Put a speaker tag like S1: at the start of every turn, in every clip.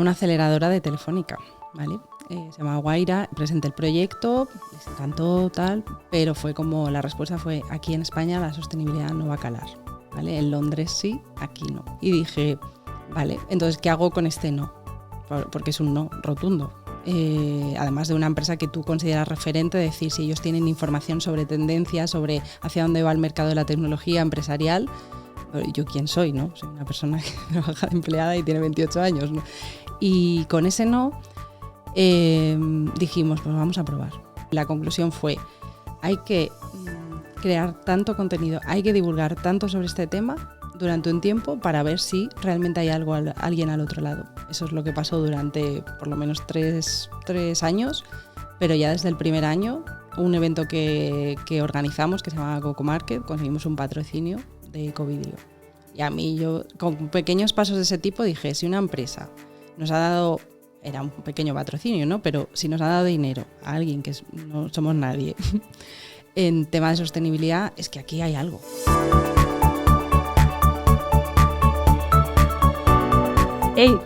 S1: Una aceleradora de Telefónica, ¿vale? Se llama Guaira, presenté el proyecto, les encantó tal, pero fue como, la respuesta fue, aquí en España la sostenibilidad no va a calar, ¿vale? En Londres sí, aquí no. Y dije, vale, entonces, ¿qué hago con este no? Porque es un no rotundo. Además de una empresa que tú consideras referente, decir, si ellos tienen información sobre tendencias, sobre hacia dónde va el mercado de la tecnología empresarial, ¿yo quién soy, no? Soy una persona que trabaja de empleada y tiene 28 años, ¿no? Y con ese no dijimos, pues vamos a probar. La conclusión fue, hay que crear tanto contenido, hay que divulgar tanto sobre este tema durante un tiempo para ver si realmente hay alguien al otro lado. Eso es lo que pasó durante por lo menos tres años, pero ya desde el primer año, un evento que organizamos que se llama Coco Market, conseguimos un patrocinio de Ecovidrio. Y a mí, yo con pequeños pasos de ese tipo dije, si una empresa nos ha dado, era un pequeño patrocinio, ¿no? Pero si nos ha dado dinero a alguien que no somos nadie en tema de sostenibilidad, es que aquí hay algo.
S2: ¡Hey!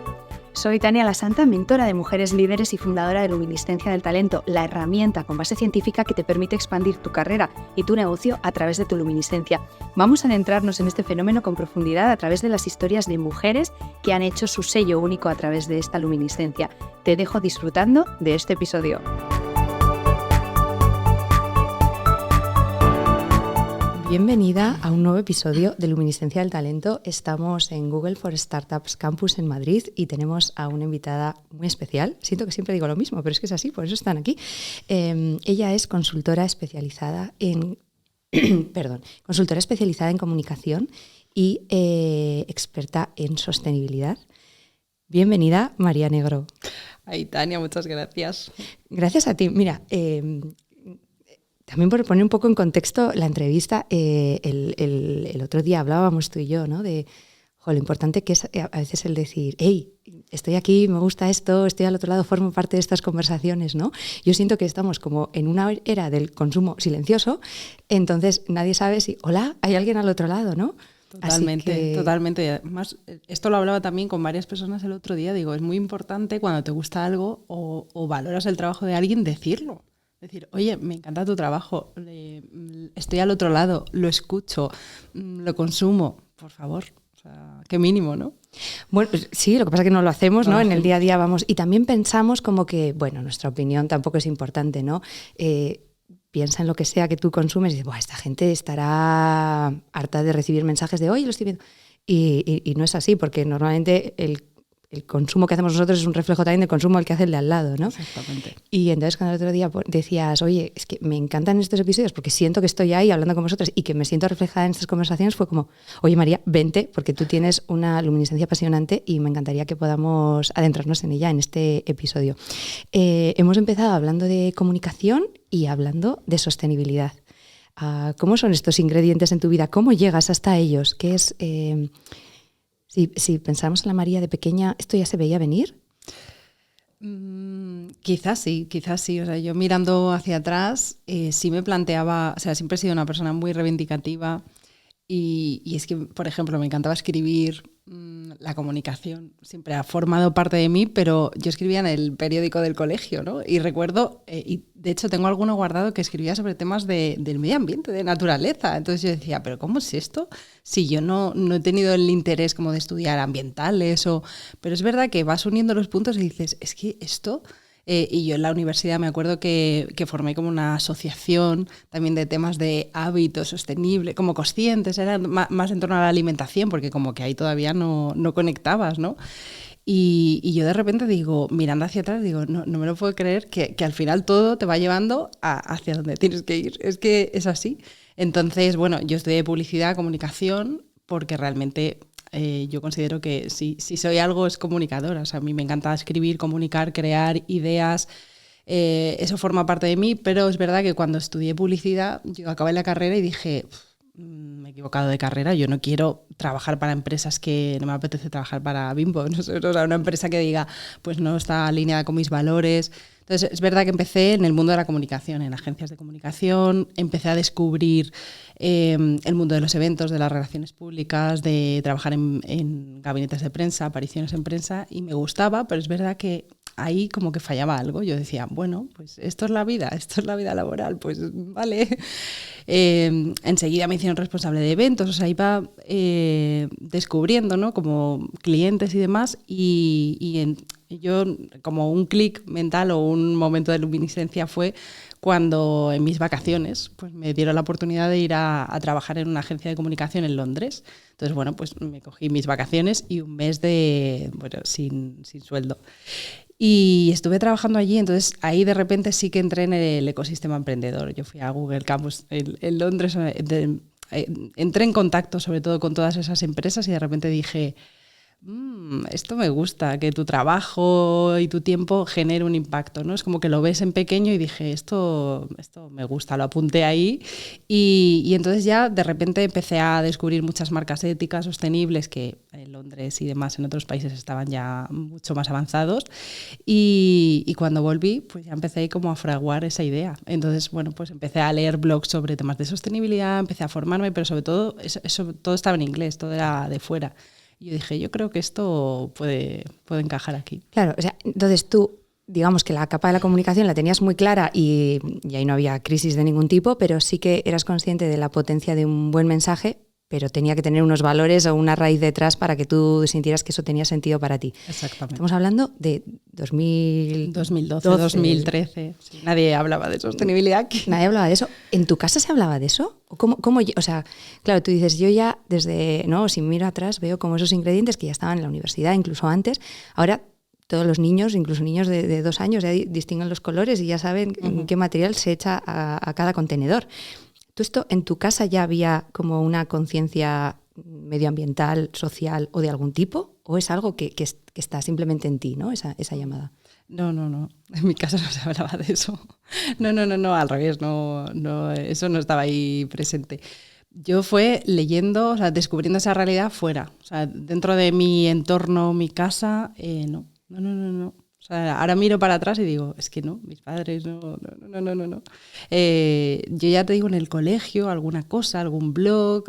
S2: Soy Tania La Santa, mentora de mujeres líderes y fundadora de Luminiscencia del Talento, la herramienta con base científica que te permite expandir tu carrera y tu negocio a través de tu luminiscencia. Vamos a adentrarnos en este fenómeno con profundidad a través de las historias de mujeres que han hecho su sello único a través de esta luminiscencia. Te dejo disfrutando de este episodio. Bienvenida a un nuevo episodio de Luminiscencia del Talento. Estamos en Google for Startups Campus en Madrid y tenemos a una invitada muy especial. Siento que siempre digo lo mismo, pero es que es así, por eso están aquí. Ella es consultora especializada en consultora especializada en comunicación y experta en sostenibilidad. Bienvenida, María Negro.
S1: Ay, Tania, muchas gracias.
S2: Gracias a ti. Mira, también por poner un poco en contexto la entrevista, el otro día hablábamos tú y yo, ¿no? De lo importante que es a veces el decir, hey, estoy aquí, me gusta esto, estoy al otro lado, formo parte de estas conversaciones, ¿no? Yo siento que estamos como en una era del consumo silencioso, entonces nadie sabe si, hola, hay alguien al otro lado, ¿no?
S1: Totalmente. Además, esto lo hablaba también con varias personas el otro día, digo, es muy importante cuando te gusta algo o valoras el trabajo de alguien, decirlo. Decir, oye, me encanta tu trabajo, estoy al otro lado, lo escucho, lo consumo, por favor, o sea, qué mínimo, ¿no?
S2: Bueno, sí, lo que pasa es que no lo hacemos, ¿no? En el día a día vamos, y también pensamos como que, bueno, nuestra opinión tampoco es importante, ¿no? Piensa en lo que sea que tú consumes y dices, esta gente estará harta de recibir mensajes de, oye, lo estoy viendo. Y no es así, porque normalmente el consumo que hacemos nosotros es un reflejo también del consumo del que hace el de al lado, ¿no?
S1: Exactamente.
S2: Y entonces cuando el otro día decías, oye, es que me encantan estos episodios porque siento que estoy ahí hablando con vosotros y que me siento reflejada en estas conversaciones, fue como, oye María, vente, porque tú tienes una luminiscencia apasionante y me encantaría que podamos adentrarnos en ella en este episodio. Hemos empezado hablando de comunicación y hablando de sostenibilidad. ¿Cómo son estos ingredientes en tu vida? ¿Cómo llegas hasta ellos? ¿Qué es...? Si pensamos en la María de pequeña, ¿esto ya se veía venir?
S1: Quizás sí. O sea, yo mirando hacia atrás sí me planteaba, o sea, siempre he sido una persona muy reivindicativa y es que, por ejemplo, me encantaba escribir, la comunicación siempre ha formado parte de mí, pero yo escribía en el periódico del colegio, ¿no? Y recuerdo, y de hecho tengo alguno guardado que escribía sobre temas del medio ambiente, de naturaleza. Entonces yo decía, ¿pero cómo es esto? Si yo no he tenido el interés como de estudiar ambientales, pero es verdad que vas uniendo los puntos y dices, es que esto... y yo en la universidad me acuerdo que formé como una asociación también de temas de hábitos sostenibles, como conscientes, era más en torno a la alimentación, porque como que ahí todavía no conectabas, ¿no? Y yo de repente digo, mirando hacia atrás, digo, no me lo puedo creer que al final todo te va llevando hacia donde tienes que ir. Es que es así. Entonces, bueno, yo estudié publicidad, comunicación, porque realmente... yo considero que si soy algo es comunicadora. O sea, a mí me encanta escribir, comunicar, crear ideas. Eso forma parte de mí, pero es verdad que cuando estudié publicidad, yo acabé la carrera y dije, me he equivocado de carrera, yo no quiero trabajar para empresas que no me apetece trabajar para Bimbo, no sé, o sea, una empresa que diga, pues no está alineada con mis valores. Entonces, es verdad que empecé en el mundo de la comunicación, en agencias de comunicación, empecé a descubrir el mundo de los eventos, de las relaciones públicas, de trabajar en gabinetes de prensa, apariciones en prensa, y me gustaba, pero es verdad que ahí como que fallaba algo. Yo decía, bueno, pues esto es la vida laboral, pues vale. Enseguida me hicieron responsable de eventos, o sea, iba descubriendo, ¿no? Como clientes y demás, yo como un clic mental o un momento de luminiscencia fue cuando en mis vacaciones pues me dieron la oportunidad de ir a trabajar en una agencia de comunicación en Londres. Entonces, bueno, pues me cogí mis vacaciones y un mes sin sueldo. Y estuve trabajando allí, entonces ahí de repente sí que entré en el ecosistema emprendedor. Yo fui a Google Campus en Londres, entré en contacto sobre todo con todas esas empresas y de repente dije, esto me gusta, que tu trabajo y tu tiempo genere un impacto, ¿no? Es como que lo ves en pequeño y dije, esto me gusta, lo apunté ahí y entonces ya de repente empecé a descubrir muchas marcas éticas, sostenibles, que en Londres y demás en otros países estaban ya mucho más avanzados y cuando volví pues ya empecé como a fraguar esa idea. Entonces, bueno, pues empecé a leer blogs sobre temas de sostenibilidad, empecé a formarme, pero sobre todo eso todo estaba en inglés, todo era de fuera. Y yo dije, yo creo que esto puede encajar aquí.
S2: Claro, o sea, entonces tú, digamos que la capa de la comunicación la tenías muy clara y ahí no había crisis de ningún tipo, pero sí que eras consciente de la potencia de un buen mensaje, pero tenía que tener unos valores o una raíz detrás para que tú sintieras que eso tenía sentido para ti.
S1: Exactamente.
S2: Estamos hablando de
S1: 2012, 2013. Sí, nadie hablaba de sostenibilidad aquí.
S2: Nadie hablaba de eso. ¿En tu casa se hablaba de eso? ¿Cómo, o sea, claro, tú dices, yo ya desde, ¿no? Si miro atrás, veo como esos ingredientes que ya estaban en la universidad, incluso antes, ahora todos los niños, incluso niños de 2 años, ya distinguen los colores y ya saben qué material se echa a cada contenedor. ¿Tú esto en tu casa ya había como una conciencia medioambiental, social o de algún tipo? ¿O es algo que está simplemente en ti, ¿no? Esa llamada.
S1: No. En mi casa no se hablaba de eso. No, al revés, no, eso no estaba ahí presente. Yo fue leyendo, o sea, descubriendo esa realidad fuera. O sea, dentro de mi entorno, mi casa, no. O sea, ahora miro para atrás y digo, es que no, mis padres no. Yo ya te digo, en el colegio, alguna cosa, algún blog,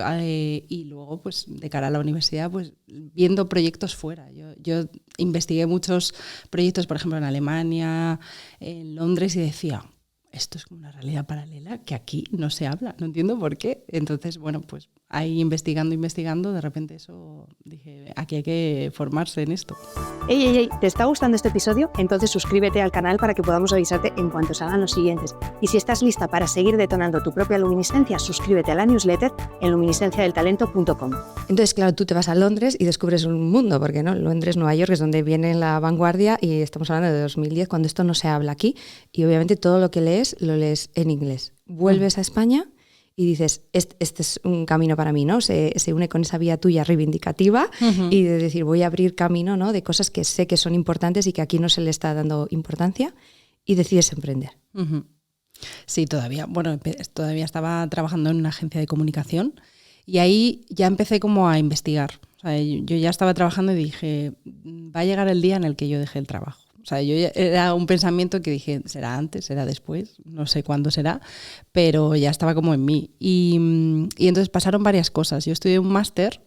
S1: y luego, pues, de cara a la universidad, pues, viendo proyectos fuera. Yo investigué muchos proyectos, por ejemplo, en Alemania, en Londres, y decía, esto es como una realidad paralela que aquí no se habla, no entiendo por qué. Entonces, bueno, pues ahí investigando, de repente eso dije, aquí hay que formarse en esto.
S3: Ey, ¿te está gustando este episodio? Entonces suscríbete al canal para que podamos avisarte en cuanto salgan los siguientes. Y si estás lista para seguir detonando tu propia luminiscencia, suscríbete a la newsletter en luminiscenciadeltalento.com.
S2: Entonces, claro, tú te vas a Londres y descubres un mundo, porque no, Londres, Nueva York es donde viene la vanguardia y estamos hablando de 2010, cuando esto no se habla aquí y obviamente todo lo que lees, lo lees en inglés. Vuelves a España y dices, este es un camino para mí, ¿no? Se une con esa vía tuya reivindicativa y de decir, voy a abrir camino, ¿no? De cosas que sé que son importantes y que aquí no se le está dando importancia y decides emprender.
S1: Sí, todavía estaba trabajando en una agencia de comunicación y ahí ya empecé como a investigar. O sea, yo ya estaba trabajando y dije, va a llegar el día en el que yo deje el trabajo. O sea, era un pensamiento que dije, será antes, será después, no sé cuándo será, pero ya estaba como en mí. Y entonces pasaron varias cosas. Yo estudié un máster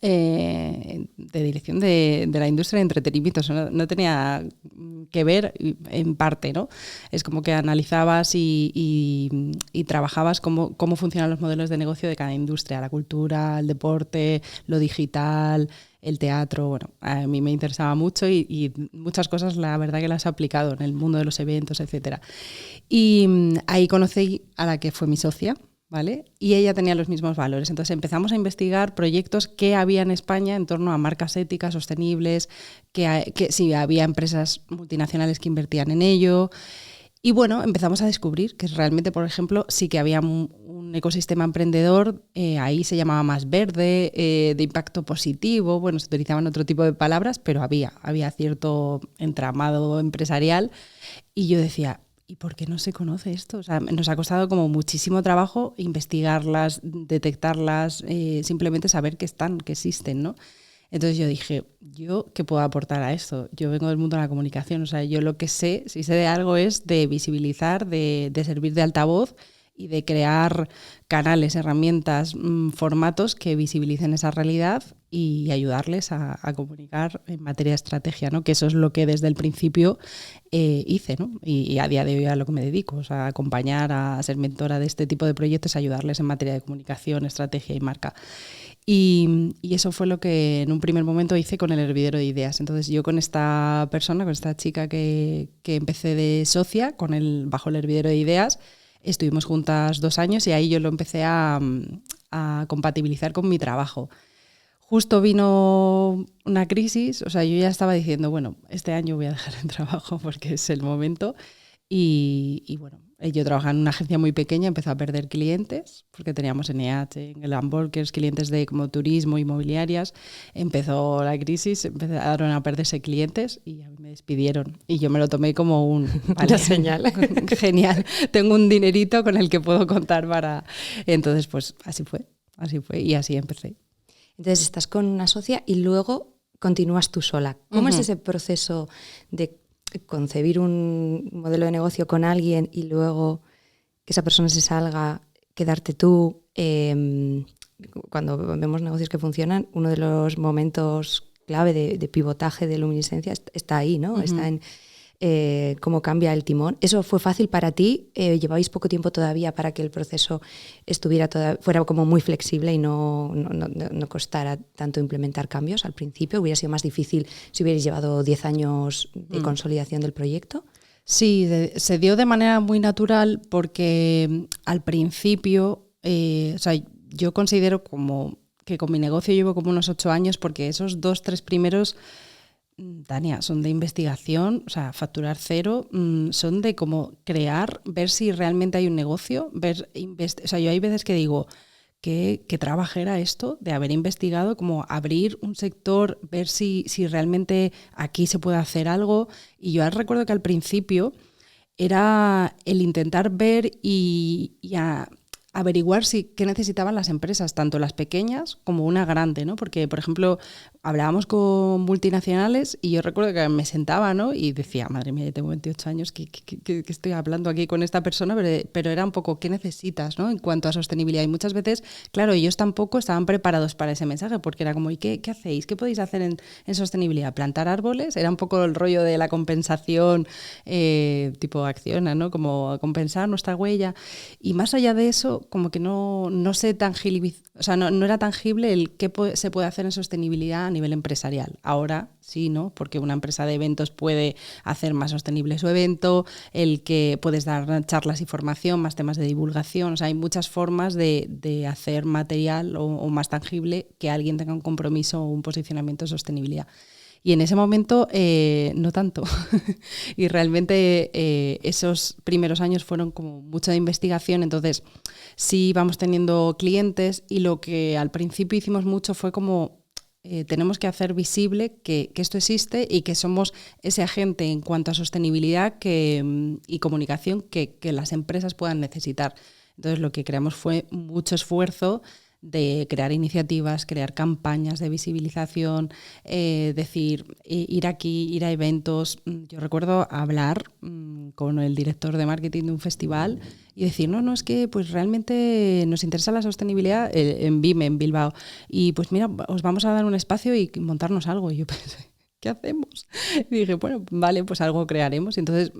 S1: de dirección de la industria de entretenimiento. No tenía que ver en parte, ¿no? Es como que analizabas y trabajabas cómo funcionan los modelos de negocio de cada industria, la cultura, el deporte, lo digital, el teatro. Bueno, a mí me interesaba mucho y muchas cosas la verdad que las he aplicado en el mundo de los eventos, etcétera. Y ahí conocí a la que fue mi socia, ¿vale? Y ella tenía los mismos valores. Entonces empezamos a investigar proyectos que había en España en torno a marcas éticas, sostenibles, que sí, había empresas multinacionales que invertían en ello. Y bueno, empezamos a descubrir que realmente, por ejemplo, sí que había un ecosistema emprendedor, ahí se llamaba más verde, de impacto positivo, bueno, se utilizaban otro tipo de palabras, pero había cierto entramado empresarial. Y yo decía, ¿y por qué no se conoce esto? O sea, nos ha costado como muchísimo trabajo investigarlas, detectarlas, simplemente saber que existen, ¿no? Entonces yo dije, ¿yo qué puedo aportar a esto? Yo vengo del mundo de la comunicación, o sea, yo lo que sé, si sé de algo, es de visibilizar, de servir de altavoz y de crear canales, herramientas, formatos que visibilicen esa realidad y ayudarles a comunicar en materia de estrategia, ¿no? Que eso es lo que desde el principio hice, ¿no? Y a día de hoy a lo que me dedico, o sea, acompañar, a ser mentora de este tipo de proyectos, ayudarles en materia de comunicación, estrategia y marca. Y eso fue lo que en un primer momento hice con el hervidero de ideas. Entonces yo con esta persona, con esta chica que empecé de socia bajo el hervidero de ideas, estuvimos juntas 2 años y ahí yo lo empecé a compatibilizar con mi trabajo. Justo vino una crisis, o sea, yo ya estaba diciendo, bueno, este año voy a dejar el trabajo porque es el momento. Y bueno, yo trabajaba en una agencia muy pequeña, empezó a perder clientes, porque teníamos NH, Hamburgers, clientes de como turismo, inmobiliarias. Empezó la crisis, empezaron a perderse clientes y a mí me despidieron. Y yo me lo tomé como
S2: una señal.
S1: Genial, tengo un dinerito con el que puedo contar para... Entonces, pues así fue y así empecé.
S2: Entonces estás con una socia y luego continúas tú sola. ¿Cómo es ese proceso de concebir un modelo de negocio con alguien y luego que esa persona se salga, quedarte tú? Cuando vemos negocios que funcionan, uno de los momentos clave de pivotaje de luminiscencia está ahí, ¿no? Está en cómo cambia el timón. ¿Eso fue fácil para ti? ¿Llevabais poco tiempo todavía para que el proceso fuera como muy flexible y no costara tanto implementar cambios al principio? ¿Hubiera sido más difícil si hubierais llevado 10 años de consolidación del proyecto?
S1: Sí, se dio de manera muy natural porque al principio, o sea, yo considero como que con mi negocio llevo como unos 8 años porque esos 2-3 primeros, Tania, son de investigación, o sea, facturar cero, son de como crear, ver si realmente hay un negocio, o sea, yo hay veces que digo, ¿qué trabajo era esto de haber investigado, como abrir un sector, ver si realmente aquí se puede hacer algo? Y yo recuerdo que al principio era el intentar ver y averiguar qué necesitaban las empresas, tanto las pequeñas como una grande, ¿no? Porque, por ejemplo, hablábamos con multinacionales y yo recuerdo que me sentaba, ¿no? Y decía, madre mía, yo tengo 28 años, ¿qué estoy hablando aquí con esta persona? Pero era un poco, ¿qué necesitas, ¿no? En cuanto a sostenibilidad. Y muchas veces, claro, ellos tampoco estaban preparados para ese mensaje, porque era como, ¿y qué hacéis? ¿Qué podéis hacer en sostenibilidad? ¿Plantar árboles? Era un poco el rollo de la compensación tipo Acciona, ¿no? Como compensar nuestra huella. Y más allá de eso, como que no se tangibilizó, o sea, no era tangible el qué se puede hacer en sostenibilidad a nivel empresarial. Ahora sí, ¿no? Porque una empresa de eventos puede hacer más sostenible su evento, el que puedes dar charlas y formación, más temas de divulgación, o sea, hay muchas formas de hacer material o más tangible que alguien tenga un compromiso o un posicionamiento de sostenibilidad. Y en ese momento no tanto. Y realmente esos primeros años fueron como mucha investigación, entonces sí vamos teniendo clientes y lo que al principio hicimos mucho fue como tenemos que hacer visible que esto existe y que somos ese agente en cuanto a sostenibilidad y comunicación que las empresas puedan necesitar. Entonces lo que creamos fue mucho esfuerzo de crear iniciativas, crear campañas de visibilización, ir aquí, ir a eventos. Yo recuerdo hablar con el director de marketing de un festival y decir, no, es que pues realmente nos interesa la sostenibilidad en BIME, en Bilbao, y pues mira, os vamos a dar un espacio y montarnos algo. Y yo pensé, ¿qué hacemos? Y dije, bueno, vale, pues algo crearemos. Entonces,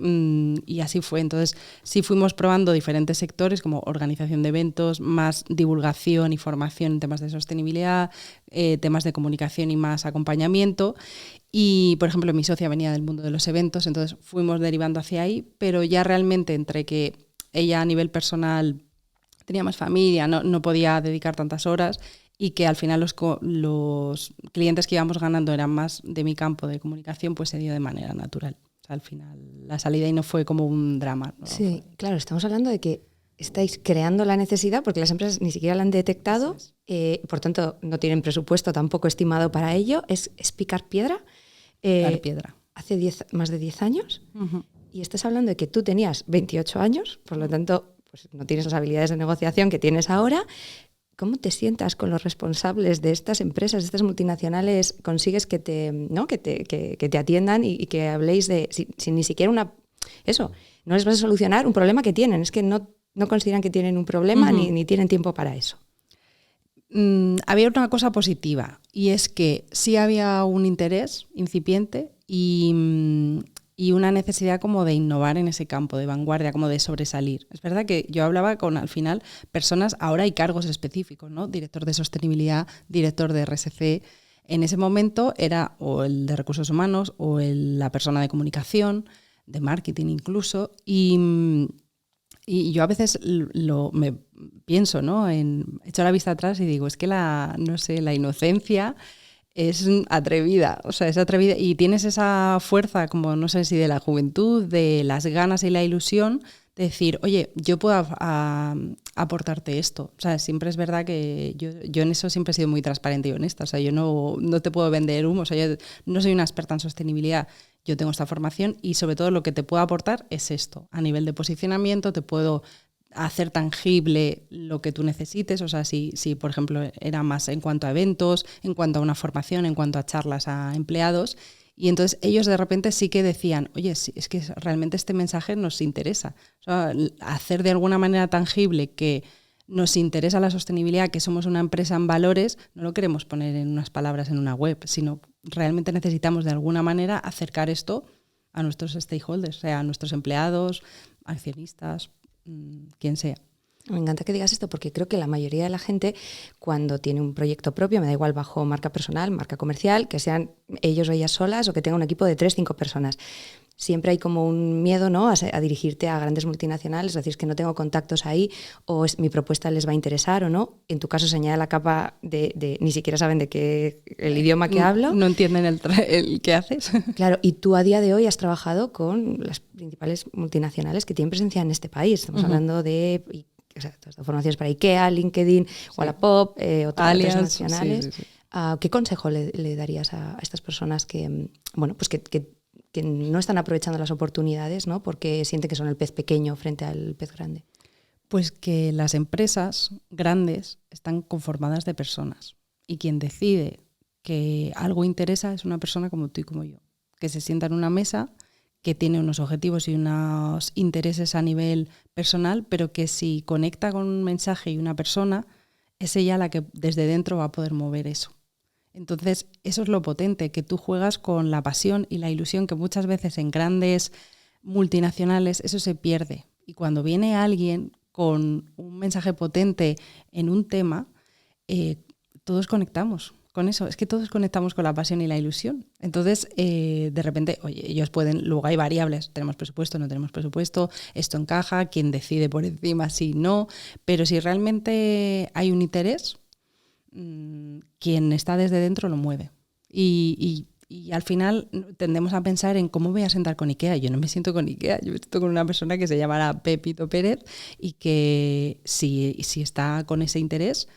S1: y así fue. Entonces, sí fuimos probando diferentes sectores como organización de eventos, más divulgación y formación en temas de sostenibilidad, temas de comunicación y más acompañamiento. Y, por ejemplo, mi socia venía del mundo de los eventos, entonces fuimos derivando hacia ahí, pero ya realmente entre que ella a nivel personal tenía más familia, no podía dedicar tantas horas, y que al final los clientes que íbamos ganando eran más de mi campo de comunicación, pues se dio de manera natural. O sea, al final la salida y no fue como un drama, ¿no?
S2: Sí, claro, estamos hablando de que estáis creando la necesidad porque las empresas ni siquiera la han detectado, por tanto no tienen presupuesto tampoco estimado para ello, es picar piedra.
S1: Picar piedra.
S2: Hace más de 10 años, y estás hablando de que tú tenías 28 años, por lo tanto pues no tienes las habilidades de negociación que tienes ahora. cómo te sientas con los responsables de estas empresas, de estas multinacionales, consigues que te atiendan y que habléis de, sin ni siquiera no les vas a solucionar un problema que tienen, es que no consideran que tienen un problema ni tienen tiempo para eso.
S1: Había una cosa positiva, y es que sí había un interés incipiente y una necesidad como de innovar en ese campo, de vanguardia, como de sobresalir. Es verdad que yo hablaba con, al final, personas, ahora hay cargos específicos, ¿no? Director de sostenibilidad, director de RSC. En ese momento era o el de recursos humanos o la persona de comunicación, de marketing incluso, y yo a veces me pienso, ¿no? Echo la vista atrás y digo, es que la inocencia es atrevida, o sea, es atrevida y tienes esa fuerza, como no sé si de la juventud, de las ganas y la ilusión de decir, oye, yo puedo aportarte esto. O sea, siempre es verdad que yo en eso siempre he sido muy transparente y honesta. O sea, yo no te puedo vender humo. O sea, yo no soy una experta en sostenibilidad. Yo tengo esta formación y sobre todo lo que te puedo aportar es esto. A nivel de posicionamiento te puedo hacer tangible lo que tú necesites. O sea, si por ejemplo era más en cuanto a eventos, en cuanto a una formación, en cuanto a charlas a empleados. Y entonces ellos de repente sí que decían, oye, es que realmente este mensaje nos interesa. O sea, hacer de alguna manera tangible que nos interesa la sostenibilidad, que somos una empresa en valores, no lo queremos poner en unas palabras en una web, sino realmente necesitamos de alguna manera acercar esto a nuestros stakeholders, o sea, a nuestros empleados, accionistas, quien sea.
S2: Me encanta que digas esto porque creo que la mayoría de la gente cuando tiene un proyecto propio, me da igual bajo marca personal, marca comercial, que sean ellos o ellas solas o que tengan un equipo de 3-5 personas. Siempre hay como un miedo, ¿no?, a dirigirte a grandes multinacionales, es decir, que no tengo contactos ahí o mi propuesta les va a interesar o no. En tu caso se añade la capa de ni siquiera saben de qué el idioma que hablo.
S1: No entienden el qué haces.
S2: Claro, y tú a día de hoy has trabajado con las principales multinacionales que tienen presencia en este país. Estamos hablando de... O sea, todas estas formaciones para IKEA, LinkedIn, Wallapop, otras nacionales.
S1: Sí.
S2: ¿Qué consejo le darías a estas personas que, bueno, pues que no están aprovechando las oportunidades, ¿no?, porque sienten que son el pez pequeño frente al pez grande?
S1: Pues que las empresas grandes están conformadas de personas y quien decide que algo interesa es una persona como tú y como yo, que se sienta en una mesa, que tiene unos objetivos y unos intereses a nivel personal, pero que si conecta con un mensaje y una persona, es ella la que desde dentro va a poder mover eso. Entonces, eso es lo potente, que tú juegas con la pasión y la ilusión, que muchas veces en grandes multinacionales eso se pierde. Y cuando viene alguien con un mensaje potente en un tema, todos conectamos con eso. Es que todos conectamos con la pasión y la ilusión. Entonces, de repente, oye, ellos pueden, luego hay variables, tenemos presupuesto, no tenemos presupuesto, esto encaja, quién decide por encima, si no, pero si realmente hay un interés, quien está desde dentro lo mueve. Y al final tendemos a pensar en cómo voy a sentar con IKEA. Yo no me siento con IKEA, yo me siento con una persona que se llamará Pepito Pérez y que si está con ese interés,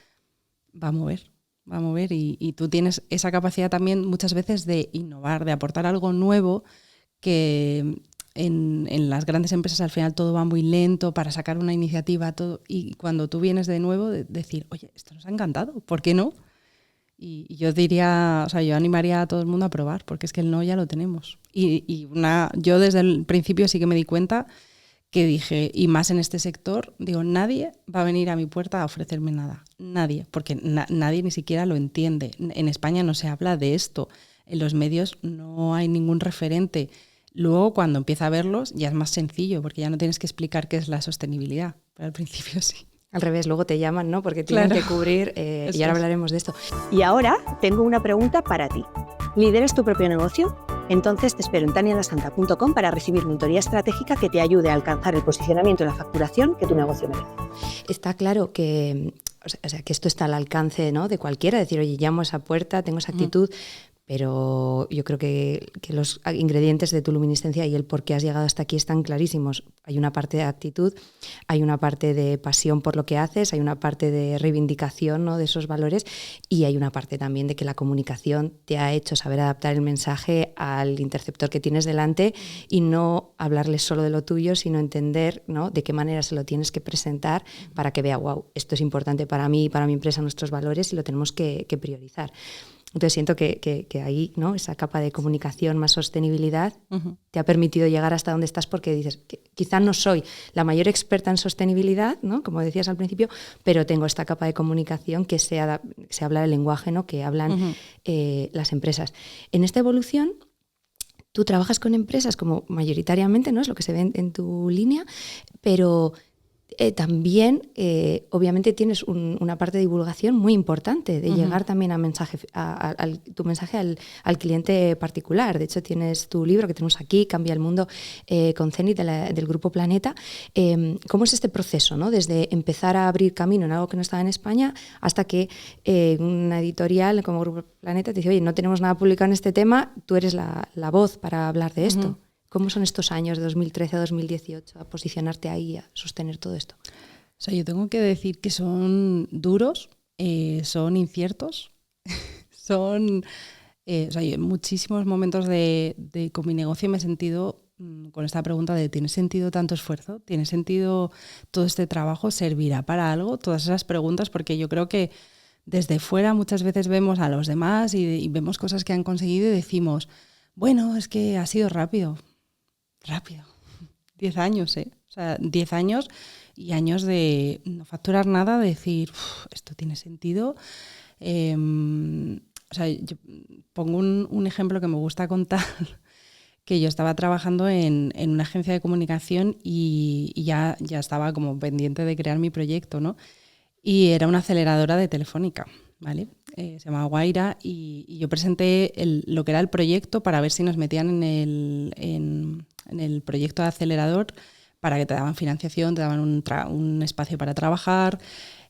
S1: va a mover y tú tienes esa capacidad también muchas veces de innovar, de aportar algo nuevo, que en las grandes empresas al final todo va muy lento para sacar una iniciativa, todo, y cuando tú vienes de nuevo, decir, oye, esto nos ha encantado, ¿por qué no? Y yo diría, o sea, yo animaría a todo el mundo a probar, porque es que el no ya lo tenemos. Yo desde el principio sí que me di cuenta que dije, y más en este sector, digo, nadie va a venir a mi puerta a ofrecerme nada. Nadie, porque nadie ni siquiera lo entiende. En España no se habla de esto. En los medios no hay ningún referente. Luego, cuando empieza a verlos, ya es más sencillo, porque ya no tienes que explicar qué es la sostenibilidad. Pero al principio sí.
S2: Al revés, luego te llaman, ¿no?, porque tienen que cubrir, y ahora hablaremos de esto.
S3: Y ahora tengo una pregunta para ti. ¿Lideras tu propio negocio? Entonces te espero en tanialasanta.com para recibir mentoría estratégica que te ayude a alcanzar el posicionamiento y la facturación que tu negocio merece.
S2: Está claro que, o sea, que esto está al alcance, ¿no?, de cualquiera, decir, oye, llamo a esa puerta, tengo esa actitud, pero yo creo que los ingredientes de tu luminiscencia y el por qué has llegado hasta aquí están clarísimos. Hay una parte de actitud, hay una parte de pasión por lo que haces, hay una parte de reivindicación, ¿no?, de esos valores, y hay una parte también de que la comunicación te ha hecho saber adaptar el mensaje al interceptor que tienes delante y no hablarle solo de lo tuyo, sino entender, ¿no?, de qué manera se lo tienes que presentar para que vea, wow, esto es importante para mí, para mi empresa, nuestros valores, y lo tenemos que priorizar. Entonces siento que ahí, ¿no?, esa capa de comunicación más sostenibilidad te ha permitido llegar hasta donde estás, porque dices, que quizá no soy la mayor experta en sostenibilidad, ¿no?, como decías al principio, pero tengo esta capa de comunicación que se habla el lenguaje, ¿no?, que hablan las empresas. En esta evolución, tú trabajas con empresas como mayoritariamente, ¿no?, es lo que se ve en tu línea, pero también, obviamente, tienes una parte de divulgación muy importante, de llegar también tu mensaje al cliente particular. De hecho, tienes tu libro que tenemos aquí, Cambia el Mundo, con Zenit del Grupo Planeta. ¿Cómo es este proceso, ¿no?, desde empezar a abrir camino en algo que no estaba en España hasta que una editorial como Grupo Planeta te dice, oye, no tenemos nada publicado en este tema, tú eres la voz para hablar de esto? ¿Cómo son estos años de 2013 a 2018 a posicionarte ahí, a sostener todo esto?
S1: O sea, yo tengo que decir que son duros, son inciertos, son... o sea, yo en muchísimos momentos con mi negocio me he sentido con esta pregunta de ¿tiene sentido tanto esfuerzo? ¿Tiene sentido todo este trabajo? ¿Servirá para algo? Todas esas preguntas, porque yo creo que desde fuera muchas veces vemos a los demás y vemos cosas que han conseguido y decimos, bueno, es que ha sido rápido. 10 años, O sea, 10 años y años de no facturar nada, de decir, esto tiene sentido. O sea, yo pongo un ejemplo que me gusta contar, que yo estaba trabajando en una agencia de comunicación y ya estaba como pendiente de crear mi proyecto, ¿no? Y era una aceleradora de Telefónica, ¿vale? Se llamaba Guaira y yo presenté lo que era el proyecto para ver si nos metían en el proyecto de acelerador, para que te daban financiación, te daban un espacio para trabajar.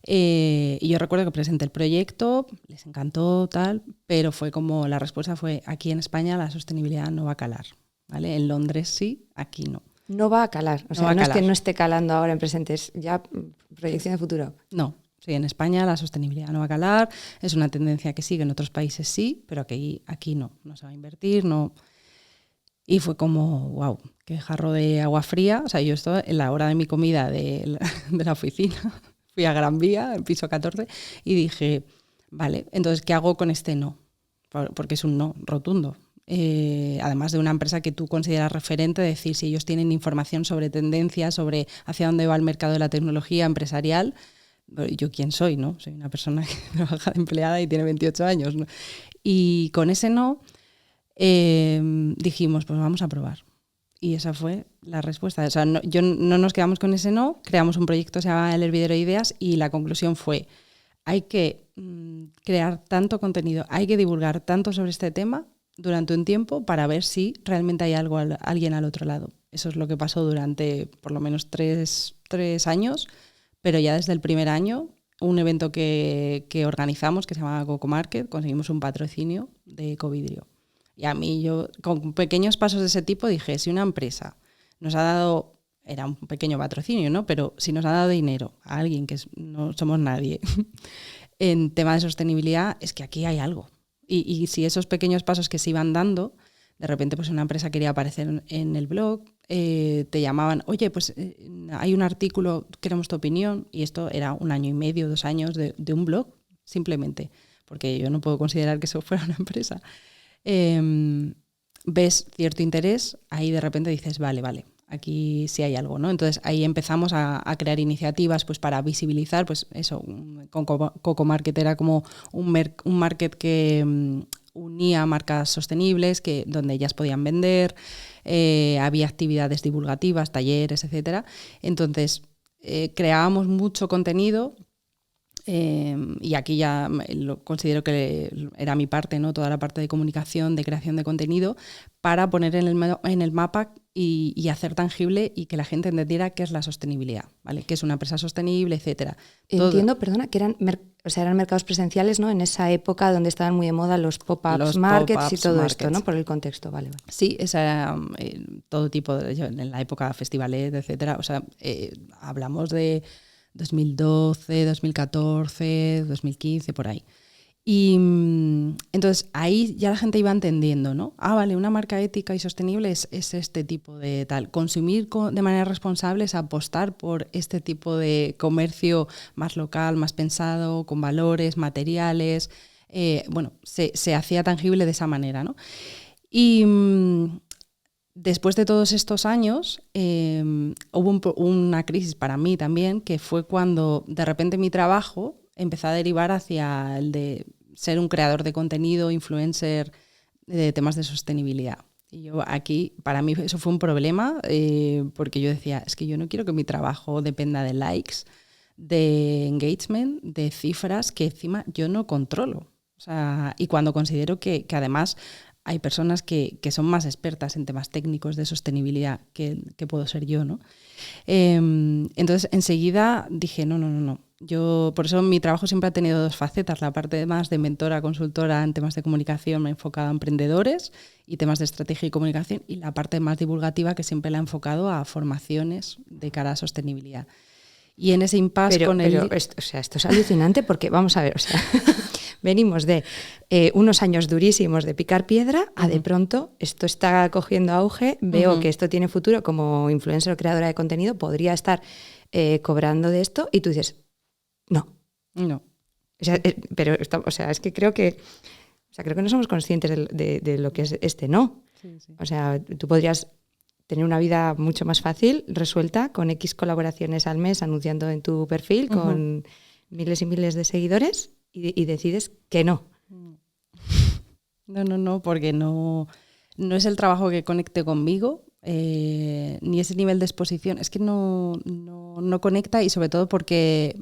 S1: Y yo recuerdo que presenté el proyecto, les encantó, tal, pero fue como, la respuesta fue, aquí en España la sostenibilidad no va a calar, ¿vale? En Londres sí, aquí no.
S2: No va a calar, o sea, no es que no esté calando ahora en presente, es ya proyección de futuro.
S1: No. Sí, en España la sostenibilidad no va a calar, es una tendencia que sigue, en otros países sí, pero aquí no se va a invertir, no. Y fue como, wow, qué jarro de agua fría. O sea, yo esto en la hora de mi comida de la oficina, fui a Gran Vía, en piso 14, y dije, vale, entonces, ¿qué hago con este no? Porque es un no rotundo. Además de una empresa que tú consideras referente, decir, si ellos tienen información sobre tendencias, sobre hacia dónde va el mercado de la tecnología empresarial, ¿yo quién soy? ¿No? Soy una persona que trabaja de empleada y tiene 28 años, ¿no? Y con ese no dijimos, pues vamos a probar. Y esa fue la respuesta. O sea, no nos quedamos con ese no, creamos un proyecto que se llama El Hervidero de Ideas y la conclusión fue, hay que crear tanto contenido, hay que divulgar tanto sobre este tema durante un tiempo para ver si realmente hay alguien al otro lado. Eso es lo que pasó durante por lo menos 3 años. Pero ya desde el primer año, un evento que organizamos, que se llamaba Coco Market, conseguimos un patrocinio de Ecovidrio. Y a mí, yo con pequeños pasos de ese tipo dije, si una empresa nos ha dado, era un pequeño patrocinio, ¿no? Pero si nos ha dado dinero a alguien que no somos nadie en tema de sostenibilidad, es que aquí hay algo. Y si esos pequeños pasos que se iban dando, de repente pues una empresa quería aparecer en el blog, te llamaban, oye, pues hay un artículo, queremos tu opinión, y esto era 1 año y medio, 2 años de un blog, simplemente, porque yo no puedo considerar que eso fuera una empresa. Ves cierto interés, ahí de repente dices, vale, aquí sí hay algo, ¿no? Entonces ahí empezamos a crear iniciativas pues para visibilizar, pues eso, con Coco Market era como un market que unía marcas sostenibles, donde ellas podían vender, había actividades divulgativas, talleres, etcétera. Entonces creábamos mucho contenido Y aquí ya considero que era mi parte, ¿no? Toda la parte de comunicación, de creación de contenido, para poner en el mapa y hacer tangible y que la gente entendiera qué es la sostenibilidad, ¿vale? Qué es una empresa sostenible, etcétera.
S2: Entiendo, perdona, que eran mercados presenciales, ¿no? En esa época donde estaban muy de moda los pop-ups markets y todo esto, ¿no? Por el contexto, vale.
S1: Sí, esa era todo tipo, en la época festivalet, etcétera. O sea, hablamos de 2012, 2014, 2015, por ahí. Y entonces ahí ya la gente iba entendiendo, ¿no? Vale, una marca ética y sostenible es este tipo de tal. Consumir de manera responsable es apostar por este tipo de comercio más local, más pensado, con valores, materiales. Se hacía tangible de esa manera, ¿no? Y después de todos estos años hubo una crisis para mí también, que fue cuando de repente mi trabajo empezó a derivar hacia el de ser un creador de contenido, influencer de temas de sostenibilidad. Y yo aquí, para mí eso fue un problema, porque yo decía, es que yo no quiero que mi trabajo dependa de likes, de engagement, de cifras que encima yo no controlo. O sea, y cuando considero que además hay personas que son más expertas en temas técnicos de sostenibilidad que puedo ser yo, ¿no? Entonces, enseguida dije, no. Yo, por eso mi trabajo siempre ha tenido dos facetas. La parte más de mentora, consultora en temas de comunicación me he enfocado a emprendedores y temas de estrategia y comunicación, y la parte más divulgativa que siempre la he enfocado a formaciones de cara a sostenibilidad. Y en ese impasse
S2: esto es alucinante porque, vamos a ver, venimos de unos años durísimos de picar piedra a de pronto esto está cogiendo auge, veo que esto tiene futuro como influencer o creadora de contenido, podría estar cobrando de esto y tú dices, no. O sea, es que creo que no somos conscientes de lo que es no. Sí. O sea, tú podrías tener una vida mucho más fácil, resuelta, con X colaboraciones al mes anunciando en tu perfil, con miles y miles de seguidores y decides que no.
S1: No, porque no es el trabajo que conecte conmigo, ni ese nivel de exposición. Es que no conecta, y sobre todo porque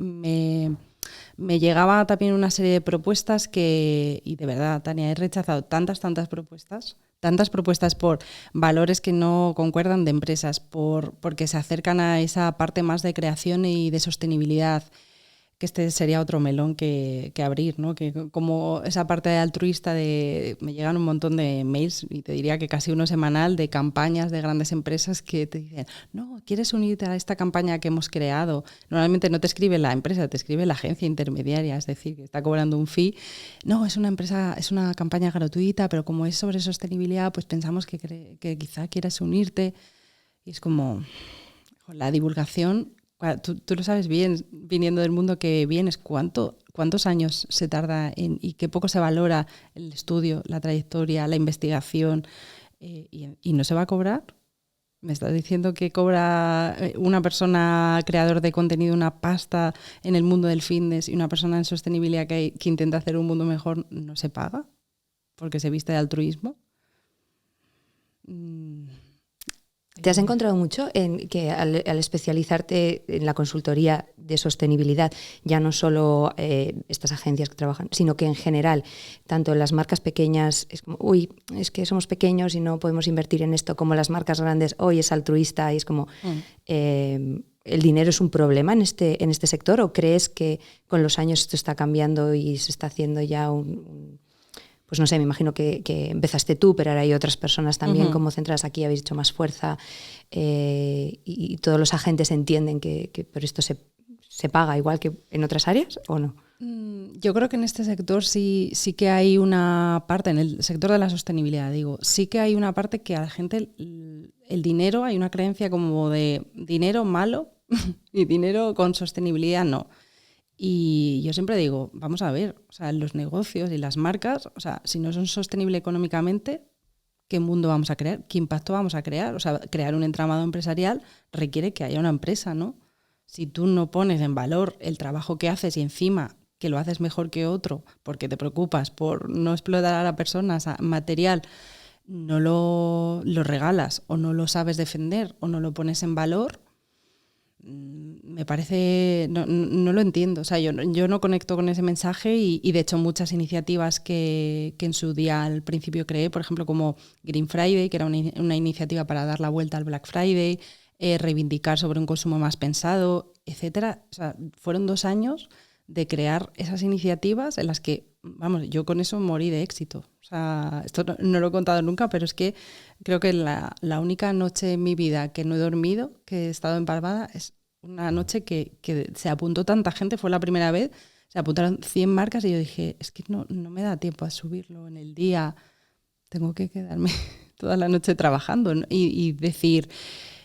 S1: me llegaba también una serie de propuestas y de verdad, Tania, he rechazado tantas propuestas por valores que no concuerdan de empresas, porque se acercan a esa parte más de creación y de sostenibilidad, que este sería otro melón que abrir, ¿no? Que como esa parte de altruista, me llegan un montón de mails, y te diría que casi uno semanal, de campañas de grandes empresas que te dicen, no, ¿quieres unirte a esta campaña que hemos creado? Normalmente no te escribe la empresa, te escribe la agencia intermediaria, es decir, que está cobrando un fee. No, es una campaña gratuita, pero como es sobre sostenibilidad, pues pensamos que quizá quieras unirte. Y es como la divulgación. Tú lo sabes bien, viniendo del mundo que vienes, cuántos años se tarda y qué poco se valora el estudio, la trayectoria, la investigación, y no se va a cobrar. ¿Me estás diciendo que cobra una persona creador de contenido una pasta en el mundo del fitness, y una persona en sostenibilidad que intenta hacer un mundo mejor no se paga porque se viste de altruismo?
S2: ¿Te has encontrado mucho en que al especializarte en la consultoría de sostenibilidad, ya no solo estas agencias que trabajan, sino que en general, tanto las marcas pequeñas, es como, es que somos pequeños y no podemos invertir en esto, como las marcas grandes, es altruista, y es como, ¿el dinero es un problema en este sector, o crees que con los años esto está cambiando y se está haciendo ya pues no sé, me imagino que empezaste tú, pero ahora hay otras personas también como centradas aquí, habéis hecho más fuerza, y todos los agentes entienden que por esto se paga igual que en otras áreas, ¿o no?
S1: Yo creo que en este sector sí que hay una parte, en el sector de la sostenibilidad, sí que hay una parte que a la gente el dinero, hay una creencia como de dinero malo y dinero con sostenibilidad no. Y yo siempre digo, vamos a ver, o sea, los negocios y las marcas, o sea, si no son sostenibles económicamente, ¿qué mundo vamos a crear? ¿Qué impacto vamos a crear? O sea, crear un entramado empresarial requiere que haya una empresa, ¿no? Si tú no pones en valor el trabajo que haces y encima que lo haces mejor que otro porque te preocupas por no explotar a la persona material, no lo regalas o no lo sabes defender o no lo pones en valor, me parece, no lo entiendo. O sea, yo no conecto con ese mensaje y de hecho muchas iniciativas que en su día al principio creé, por ejemplo como Green Friday, que era una iniciativa para dar la vuelta al Black Friday, reivindicar sobre un consumo más pensado, etcétera. O sea, fueron 2 años de crear esas iniciativas en las que, vamos, yo con eso morí de éxito. O sea, esto no lo he contado nunca, pero es que creo que la única noche en mi vida que no he dormido, que he estado empalmada, es una noche que se apuntó tanta gente, fue la primera vez, se apuntaron 100 marcas y yo dije, es que no me da tiempo a subirlo en el día, tengo que quedarme toda la noche trabajando, ¿no? Y decir...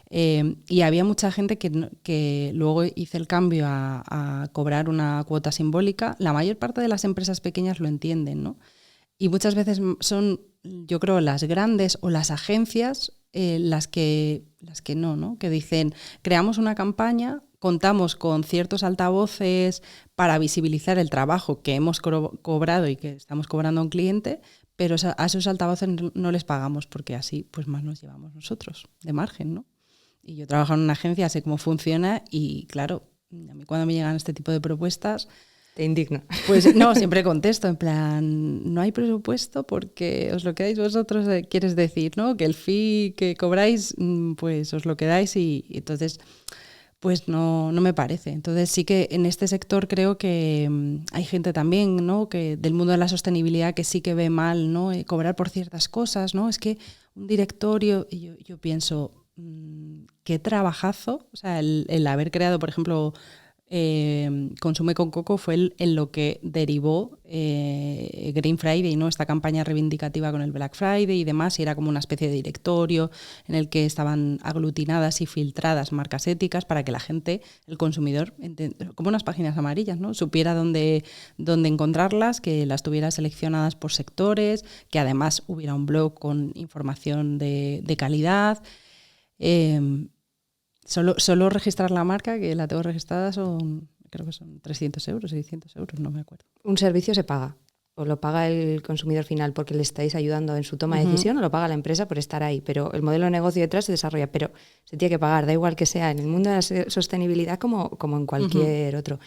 S1: y había mucha gente que luego hice el cambio a cobrar una cuota simbólica. La mayor parte de las empresas pequeñas lo entienden, ¿no? Y muchas veces son, yo creo, las grandes o las agencias las que no, que dicen, creamos una campaña, contamos con ciertos altavoces para visibilizar el trabajo que hemos cobrado y que estamos cobrando a un cliente, pero a esos altavoces no les pagamos porque así pues más nos llevamos nosotros de margen, ¿no? Y yo trabajo en una agencia, sé cómo funciona y claro, a mí cuando me llegan este tipo de propuestas...
S2: Te indigna.
S1: Pues no, siempre contesto en plan, no hay presupuesto porque os lo quedáis vosotros, quieres decir, ¿no? Que el fee que cobráis, pues os lo quedáis y entonces, pues no me parece. Entonces sí que en este sector creo que hay gente también, ¿no? Que del mundo de la sostenibilidad que sí que ve mal, ¿no? Cobrar por ciertas cosas, ¿no? Es que un directorio, y yo pienso, qué trabajazo, o sea, el haber creado, por ejemplo... Consume con Coco fue en lo que derivó Green Friday, ¿no? Esta campaña reivindicativa con el Black Friday y demás, y era como una especie de directorio en el que estaban aglutinadas y filtradas marcas éticas para que la gente, el consumidor, como unas páginas amarillas, ¿no? Supiera dónde encontrarlas, que las tuviera seleccionadas por sectores, que además hubiera un blog con información de calidad. Solo registrar la marca, que la tengo registrada, creo que son 300 euros, 600 euros, no me acuerdo.
S2: ¿Un servicio se paga? ¿O lo paga el consumidor final porque le estáis ayudando en su toma de decisión o lo paga la empresa por estar ahí? Pero el modelo de negocio detrás se desarrolla, pero se tiene que pagar, da igual que sea en el mundo de la sostenibilidad como en cualquier otro.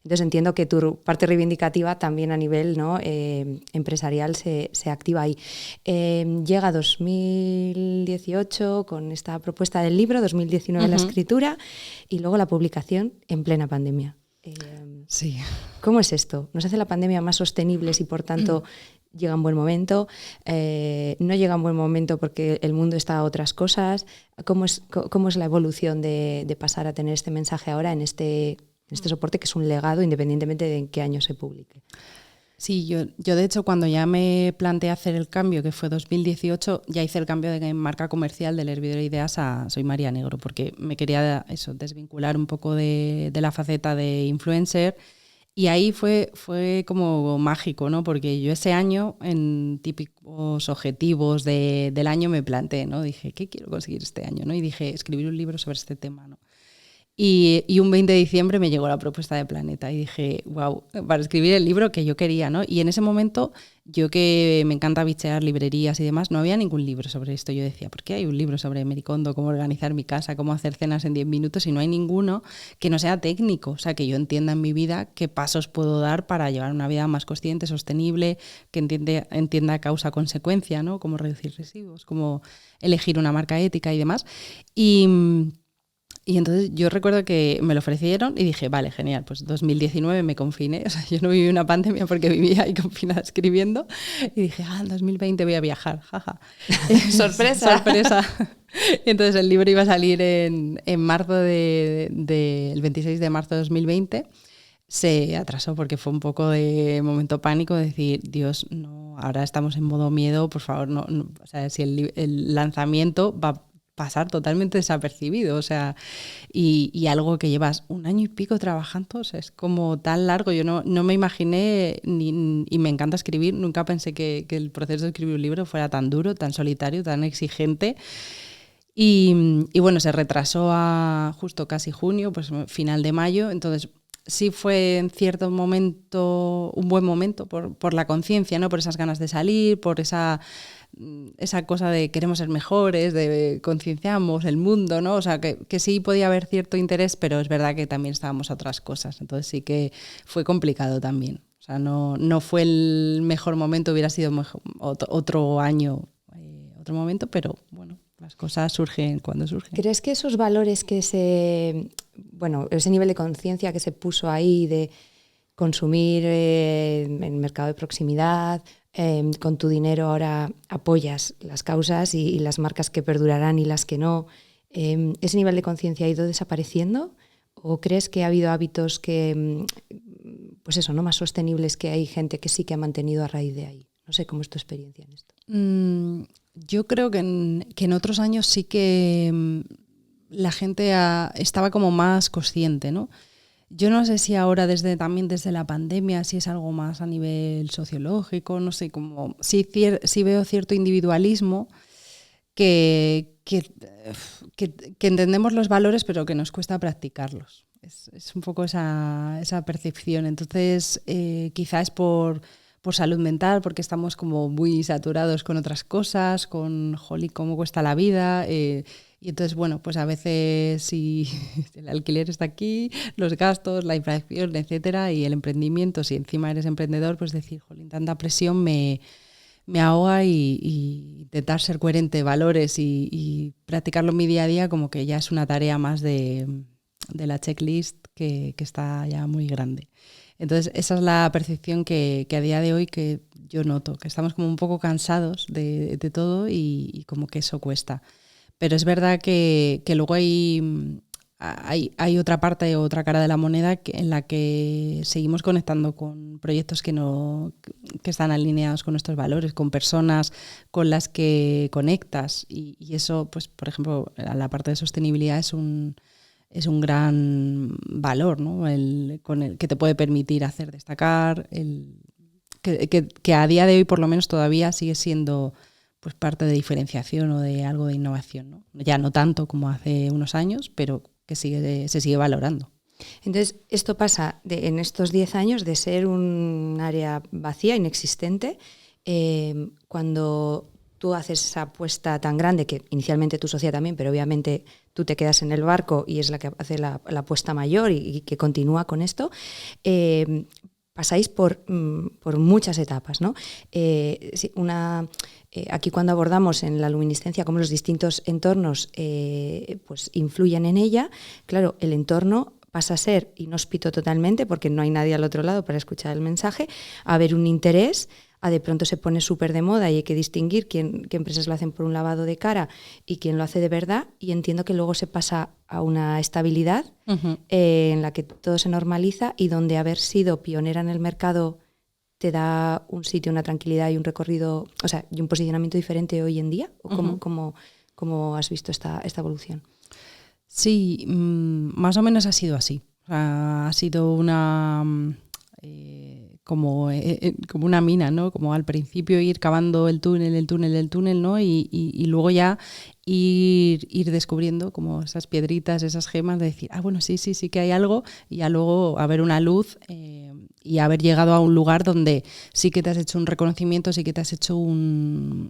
S2: Entonces entiendo que tu parte reivindicativa también a nivel, ¿no? Empresarial se activa ahí. Llega 2018 con esta propuesta del libro, 2019 la escritura y luego la publicación en plena pandemia.
S1: Sí.
S2: ¿Cómo es esto? ¿Nos hace la pandemia más sostenibles y por tanto llega un buen momento? ¿No llega un buen momento porque el mundo está a otras cosas? ¿Cómo es la evolución de pasar a tener este mensaje ahora en este soporte que es un legado independientemente de en qué año se publique?
S1: Sí, yo de hecho cuando ya me planteé hacer el cambio, que fue 2018, ya hice el cambio de marca comercial del Hervidor de Ideas a Soy María Negro, porque me quería desvincular un poco de la faceta de influencer. Y ahí fue como mágico, ¿no? Porque yo ese año, en típicos objetivos del año, me planteé, ¿no? Dije, ¿qué quiero conseguir este año? ¿No? Y dije, escribir un libro sobre este tema, ¿no? Y un 20 de diciembre me llegó la propuesta de Planeta y dije, wow, para escribir el libro que yo quería, ¿no? Y en ese momento, yo que me encanta bichear librerías y demás, no había ningún libro sobre esto. Yo decía, ¿por qué hay un libro sobre Marie Kondo, cómo organizar mi casa, cómo hacer cenas en 10 minutos y no hay ninguno que no sea técnico? O sea, que yo entienda en mi vida qué pasos puedo dar para llevar una vida más consciente, sostenible, que entienda causa-consecuencia, ¿no? Cómo reducir residuos, cómo elegir una marca ética y demás. Y entonces yo recuerdo que me lo ofrecieron y dije, vale, genial, pues 2019 me confiné, o sea, yo no viví una pandemia porque vivía ahí confinada escribiendo y dije, en 2020 voy a viajar, jaja.
S2: ¡Sorpresa!
S1: ¡Sorpresa! Entonces el libro iba a salir en marzo el 26 de marzo de 2020. Se atrasó porque fue un poco de momento pánico, de decir, Dios, no, ahora estamos en modo miedo, por favor, no o sea, si el lanzamiento va a pasar totalmente desapercibido, o sea, y algo que llevas 1 año y pico trabajando, o sea, es como tan largo, yo no me imaginé, y me encanta escribir, nunca pensé que el proceso de escribir un libro fuera tan duro, tan solitario, tan exigente, y bueno, se retrasó a justo casi junio, pues final de mayo, entonces sí fue en cierto momento un buen momento por la conciencia, ¿no? Por esas ganas de salir, por esa esa cosa de queremos ser mejores, de concienciamos el mundo, ¿no? O sea, que sí podía haber cierto interés, pero es verdad que también estábamos a otras cosas. Entonces sí que fue complicado también. O sea, no fue el mejor momento, hubiera sido otro año, otro momento, pero bueno, las cosas surgen cuando surgen.
S2: ¿Crees que esos valores que ese nivel de conciencia que se puso ahí de consumir en el mercado de proximidad, con tu dinero ahora apoyas las causas y las marcas que perdurarán y las que no, ¿ese nivel de conciencia ha ido desapareciendo? ¿O crees que ha habido hábitos que, pues eso, ¿no? Más sostenibles, que hay gente que sí que ha mantenido a raíz de ahí? No sé, ¿cómo es tu experiencia en esto?
S1: Yo creo que en otros años sí que la gente estaba como más consciente, ¿no? Yo no sé si ahora también desde la pandemia, si es algo más a nivel sociológico, no sé, como sí veo cierto individualismo que entendemos los valores pero que nos cuesta practicarlos. Es un poco esa percepción. Entonces, quizá es por salud mental, porque estamos como muy saturados con otras cosas, con cómo cuesta la vida. Y entonces, bueno, pues a veces si el alquiler está aquí, los gastos, la inflación, etcétera, y el emprendimiento, si encima eres emprendedor, pues decir, jolín, tanta presión me ahoga y intentar ser coherente de valores y practicarlo en mi día a día como que ya es una tarea más de la checklist que está ya muy grande. Entonces esa es la percepción que a día de hoy que yo noto, que estamos como un poco cansados de todo y como que eso cuesta. Pero es verdad que luego hay otra parte, otra cara de la moneda en la que seguimos conectando con proyectos que están alineados con nuestros valores, con personas con las que conectas y eso, pues por ejemplo, la parte de sostenibilidad es un gran valor, ¿no? Con el que te puede permitir hacer destacar, que a día de hoy por lo menos todavía sigue siendo pues parte de diferenciación o de algo de innovación, ¿no? Ya no tanto como hace unos años, pero que se sigue valorando.
S2: Entonces, esto pasa en estos 10 años de ser un área vacía, inexistente, cuando tú haces esa apuesta tan grande, que inicialmente tu socia también, pero obviamente tú te quedas en el barco y es la que hace la apuesta mayor y que continúa con esto, pasáis por muchas etapas, ¿no? Aquí cuando abordamos en la luminiscencia cómo los distintos entornos pues influyen en ella, claro, el entorno pasa a ser inhóspito totalmente porque no hay nadie al otro lado para escuchar el mensaje, a haber un interés, a de pronto se pone súper de moda y hay que distinguir qué empresas lo hacen por un lavado de cara y quién lo hace de verdad, y entiendo que luego se pasa a una estabilidad en la que todo se normaliza y donde haber sido pionera en el mercado te da un sitio, una tranquilidad y un recorrido, o sea, y un posicionamiento diferente hoy en día. ¿O cómo has visto esta evolución?
S1: Sí, más o menos ha sido así. O sea, ha sido una como una mina, ¿no? Como al principio ir cavando el túnel, ¿no? Y luego ya ir descubriendo como esas piedritas, esas gemas, de decir, bueno, sí que hay algo, y ya luego haber una luz y haber llegado a un lugar donde sí que te has hecho un reconocimiento, sí que te has hecho un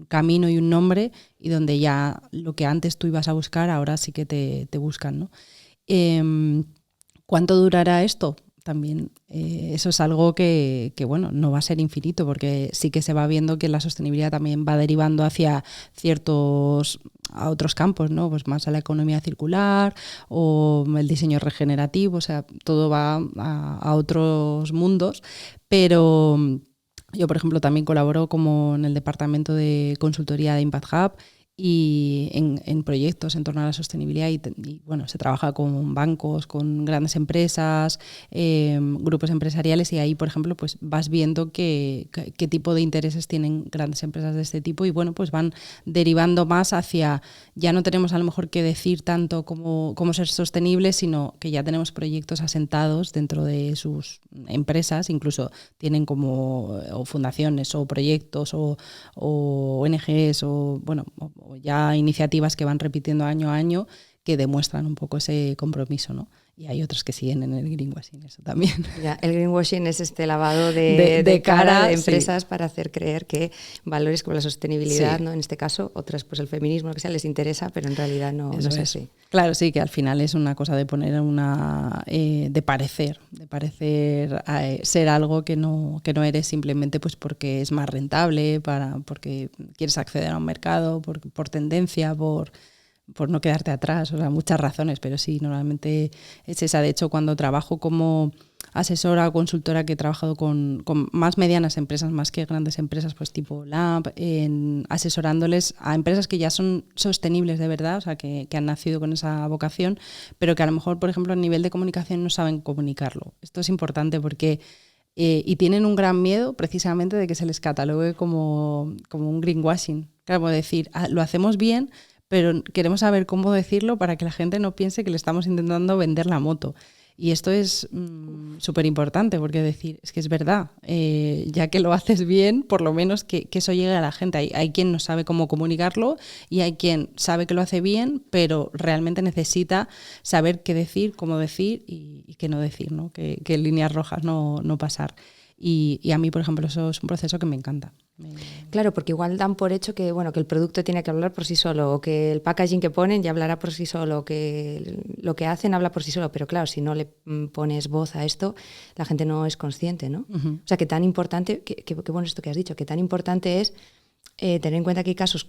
S1: camino y un nombre, y donde ya lo que antes tú ibas a buscar, ahora sí que te buscan, ¿no? ¿Cuánto durará esto? También eso es algo que bueno, no va a ser infinito, porque sí que se va viendo que la sostenibilidad también va derivando hacia a otros campos, ¿no? Pues más a la economía circular o el diseño regenerativo, o sea, todo va a otros mundos, pero yo, por ejemplo, también colaboro como en el departamento de consultoría de Impact Hub y en proyectos en torno a la sostenibilidad y bueno, se trabaja con bancos, con grandes empresas, grupos empresariales, y ahí, por ejemplo, pues vas viendo qué tipo de intereses tienen grandes empresas de este tipo, y bueno, pues van derivando más hacia, ya no tenemos a lo mejor que decir tanto cómo ser sostenibles, sino que ya tenemos proyectos asentados dentro de sus empresas, incluso tienen como o fundaciones o proyectos o ONGs o bueno, o ya iniciativas que van repitiendo año a año, que demuestran un poco ese compromiso, ¿no? Y hay otros que siguen en el greenwashing, eso también.
S2: Ya, el greenwashing es este lavado de cara de empresas, sí, para hacer creer que valores como la sostenibilidad, sí, ¿no? En este caso, otras, pues el feminismo, lo que sea, les interesa, pero en realidad no es así.
S1: Claro, sí, que al final es una cosa de poner de parecer ser algo que no eres simplemente pues porque es más rentable, porque quieres acceder a un mercado, por tendencia, por no quedarte atrás, o sea, muchas razones, pero sí, normalmente es esa. De hecho, cuando trabajo como asesora o consultora, que he trabajado con más medianas empresas, más que grandes empresas, pues tipo Lab, asesorándoles a empresas que ya son sostenibles de verdad, o sea, que han nacido con esa vocación, pero que a lo mejor, por ejemplo, a nivel de comunicación no saben comunicarlo. Esto es importante porque y tienen un gran miedo precisamente de que se les catalogue como un greenwashing. Claro, decir, lo hacemos bien, pero queremos saber cómo decirlo para que la gente no piense que le estamos intentando vender la moto. Y esto es súper importante, porque decir, es que es verdad, ya que lo haces bien, por lo menos que eso llegue a la gente. Hay quien no sabe cómo comunicarlo y hay quien sabe que lo hace bien, pero realmente necesita saber qué decir, cómo decir y qué no decir, ¿no? Que líneas rojas no pasar. Y a mí, por ejemplo, eso es un proceso que me encanta.
S2: Claro, porque igual dan por hecho que, bueno, que el producto tiene que hablar por sí solo, o que el packaging que ponen ya hablará por sí solo, o que lo que hacen habla por sí solo, pero claro, si no le pones voz a esto, la gente no es consciente, ¿no? Uh-huh. O sea, que tan importante, que bueno esto que has dicho, que tan importante es tener en cuenta que hay casos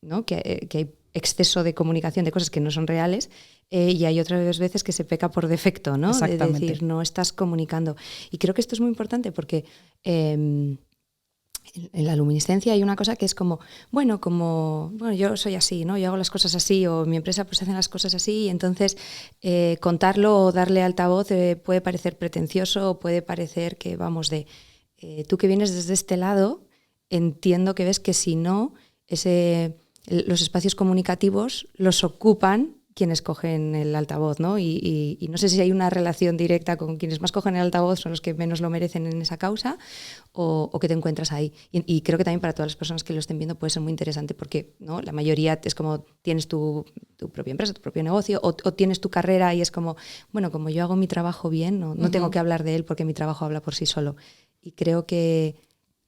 S2: ¿no? que hay exceso de comunicación de cosas que no son reales, y hay otras veces que se peca por defecto, ¿no? De decir, no estás comunicando. Y creo que esto es muy importante porque en la luminiscencia hay una cosa que es como yo soy así, ¿no? Yo hago las cosas así, o en mi empresa pues hacen las cosas así, y entonces contarlo o darle altavoz puede parecer pretencioso, o puede parecer que vamos tú que vienes desde este lado, entiendo que ves que si no, los espacios comunicativos los ocupan quienes cogen el altavoz, ¿no? Y no sé si hay una relación directa con quienes más cogen el altavoz, son los que menos lo merecen en esa causa, o que te encuentras ahí. Y creo que también para todas las personas que lo estén viendo puede ser muy interesante, porque, ¿no? La mayoría es como tienes tu propia empresa, tu propio negocio, o tienes tu carrera y es como, bueno, como yo hago mi trabajo bien, no uh-huh. tengo que hablar de él porque mi trabajo habla por sí solo. Y creo que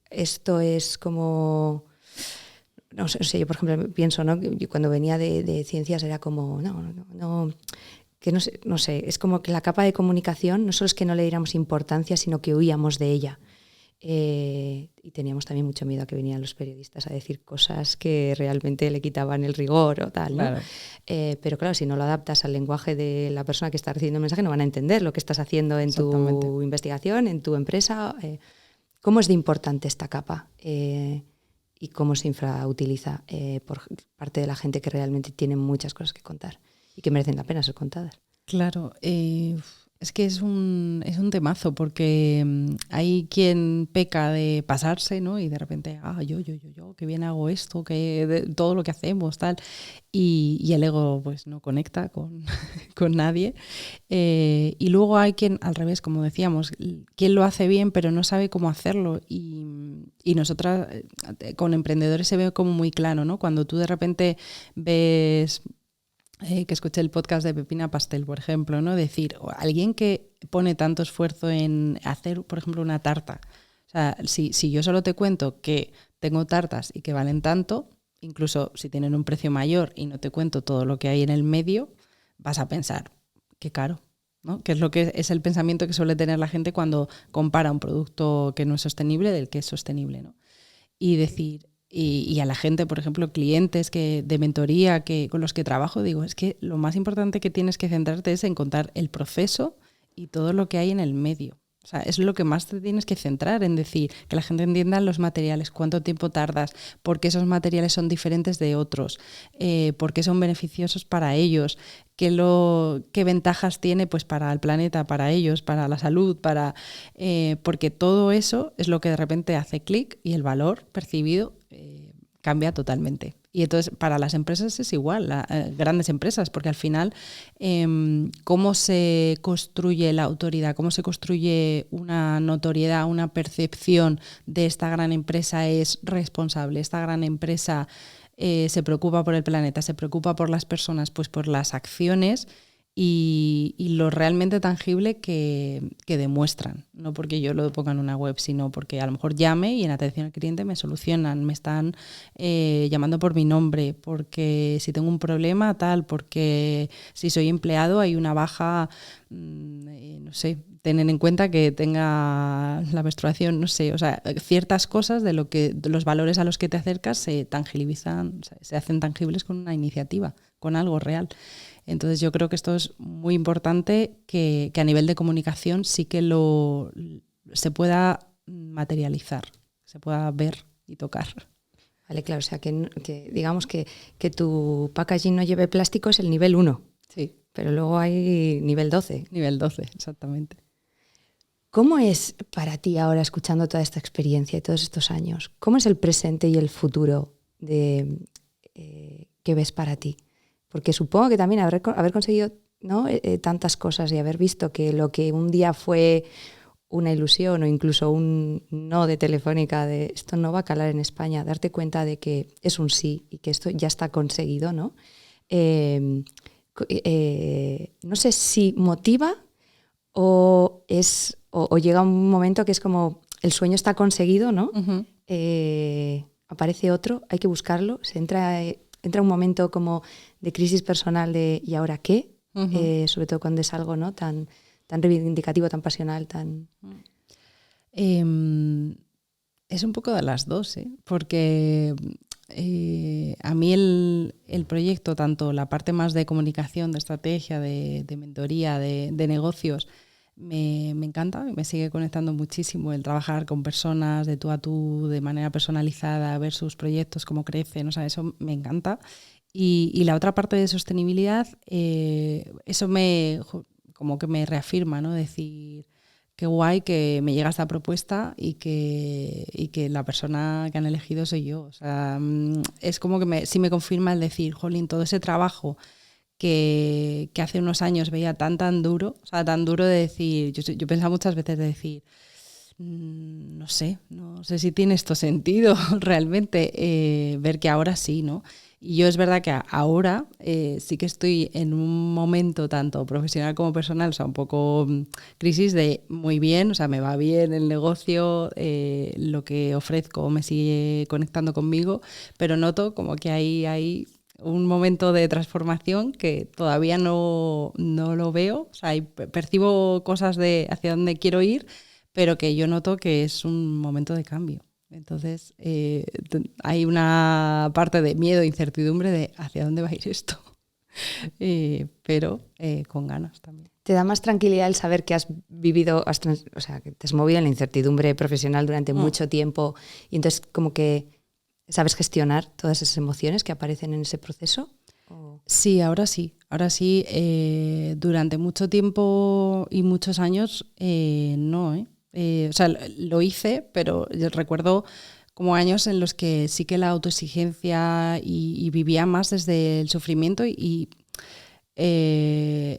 S2: esto es como... No sé, yo por ejemplo pienso, ¿no? Yo cuando venía de ciencias era como, que no sé, es como que la capa de comunicación no solo es que no le diéramos importancia, sino que huíamos de ella. Y teníamos también mucho miedo a que vinieran los periodistas a decir cosas que realmente le quitaban el rigor o tal, ¿no? Claro. Pero claro, si no lo adaptas al lenguaje de la persona que está recibiendo el mensaje, no van a entender lo que estás haciendo en tu investigación, en tu empresa. ¿Cómo es de importante esta capa? Y cómo se infrautiliza por parte de la gente que realmente tiene muchas cosas que contar y que merecen la pena ser contadas.
S1: Claro, es que es un temazo, porque hay quien peca de pasarse, ¿no? Y de repente, yo, qué bien hago esto, todo lo que hacemos, tal. Y el ego pues no conecta con nadie. Y luego hay quien, al revés, como decíamos, quien lo hace bien pero no sabe cómo hacerlo. Y nosotras con emprendedores se ve como muy claro, ¿no? Cuando tú de repente ves... que escuché el podcast de Pepina Pastel, por ejemplo, ¿no? Decir, alguien que pone tanto esfuerzo en hacer, por ejemplo, una tarta. O sea, si yo solo te cuento que tengo tartas y que valen tanto, incluso si tienen un precio mayor y no te cuento todo lo que hay en el medio, vas a pensar, qué caro, ¿no? Que es lo que es el pensamiento que suele tener la gente cuando compara un producto que no es sostenible del que es sostenible, ¿no? Y decir... Y a la gente, por ejemplo, clientes de mentoría con los que trabajo, digo, es que lo más importante que tienes que centrarte es en contar el proceso y todo lo que hay en el medio. O sea, es lo que más te tienes que centrar en decir, que la gente entienda los materiales, cuánto tiempo tardas, por qué esos materiales son diferentes de otros, por qué son beneficiosos para ellos, qué ventajas tiene pues para el planeta, para ellos, para la salud, porque todo eso es lo que de repente hace clic y el valor percibido cambia totalmente. Y entonces para las empresas es igual, grandes empresas, porque al final cómo se construye la autoridad, cómo se construye una notoriedad, una percepción de esta gran empresa es responsable, esta gran empresa se preocupa por el planeta, se preocupa por las personas, pues por las acciones y lo realmente tangible que demuestran. No porque yo lo ponga en una web, sino porque a lo mejor llame y en atención al cliente me solucionan, me están llamando por mi nombre, porque si tengo un problema tal, porque si soy empleado hay una baja, no sé, tener en cuenta que tenga la menstruación, no sé, o sea, ciertas cosas de los valores a los que te acercas se tangibilizan, se hacen tangibles con una iniciativa, con algo real. Entonces yo creo que esto es muy importante que a nivel de comunicación sí que se pueda materializar, se pueda ver y tocar.
S2: Vale, claro, o sea, que digamos que tu packaging no lleve plástico es el nivel 1.
S1: Sí.
S2: Pero luego hay nivel 12.
S1: Nivel 12, exactamente.
S2: ¿Cómo es para ti ahora, escuchando toda esta experiencia y todos estos años, cómo es el presente y el futuro que ves para ti? Porque supongo que también haber conseguido, ¿no? Tantas cosas y haber visto que lo que un día fue una ilusión o incluso un no de Telefónica, de esto no va a calar en España, darte cuenta de que es un sí y que esto ya está conseguido, ¿no? No sé si motiva o llega un momento que es como el sueño está conseguido, ¿no?
S1: Uh-huh.
S2: Aparece otro, hay que buscarlo, entra un momento como de crisis personal de ¿y ahora qué? Uh-huh. Sobre todo cuando es algo, ¿no? tan reivindicativo, tan pasional, tan...
S1: Es un poco de las dos, ¿eh? Porque a mí el proyecto, tanto la parte más de comunicación, de estrategia, de mentoría, de negocios, me encanta y me sigue conectando muchísimo el trabajar con personas de tú a tú, de manera personalizada, ver sus proyectos, cómo crecen, o sea, eso me encanta. Y la otra parte de sostenibilidad, eso como que me reafirma, ¿no? Decir, qué guay que me llega esta propuesta y que la persona que han elegido soy yo. O sea, es como que sí me confirma el decir, jolín, todo ese trabajo que hace unos años veía tan duro, o sea, tan duro de decir, yo pensaba muchas veces de decir, no sé si tiene esto sentido realmente, ver que ahora sí, ¿no? Y yo es verdad que ahora sí que estoy en un momento tanto profesional como personal, o sea, un poco crisis de muy bien, o sea, me va bien el negocio, lo que ofrezco me sigue conectando conmigo, pero noto como que hay un momento de transformación que todavía no lo veo, o sea, percibo cosas de hacia dónde quiero ir, pero que yo noto que es un momento de cambio. Entonces hay una parte de miedo e incertidumbre de hacia dónde va a ir esto, pero con ganas también.
S2: ¿Te da más tranquilidad el saber que has vivido, o sea, que te has movido en la incertidumbre profesional durante mucho tiempo y entonces como que sabes gestionar todas esas emociones que aparecen en ese proceso?
S1: Sí, ahora sí. Durante mucho tiempo y muchos años no, o sea, lo hice, pero yo recuerdo como años en los que sí que la autoexigencia y vivía más desde el sufrimiento y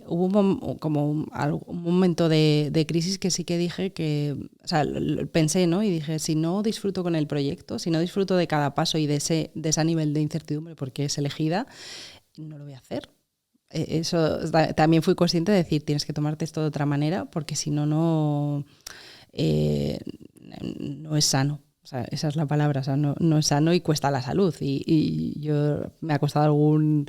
S1: hubo como un momento de crisis que sí que dije que, o sea, pensé, ¿no? Y dije, si no disfruto con el proyecto, si no disfruto de cada paso y de ese nivel de incertidumbre porque es elegida, no lo voy a hacer. Eso también fui consciente de decir, tienes que tomarte esto de otra manera porque si no es sano. O sea, esa es la palabra, o sea, no es sano y cuesta la salud. Y yo me ha costado algún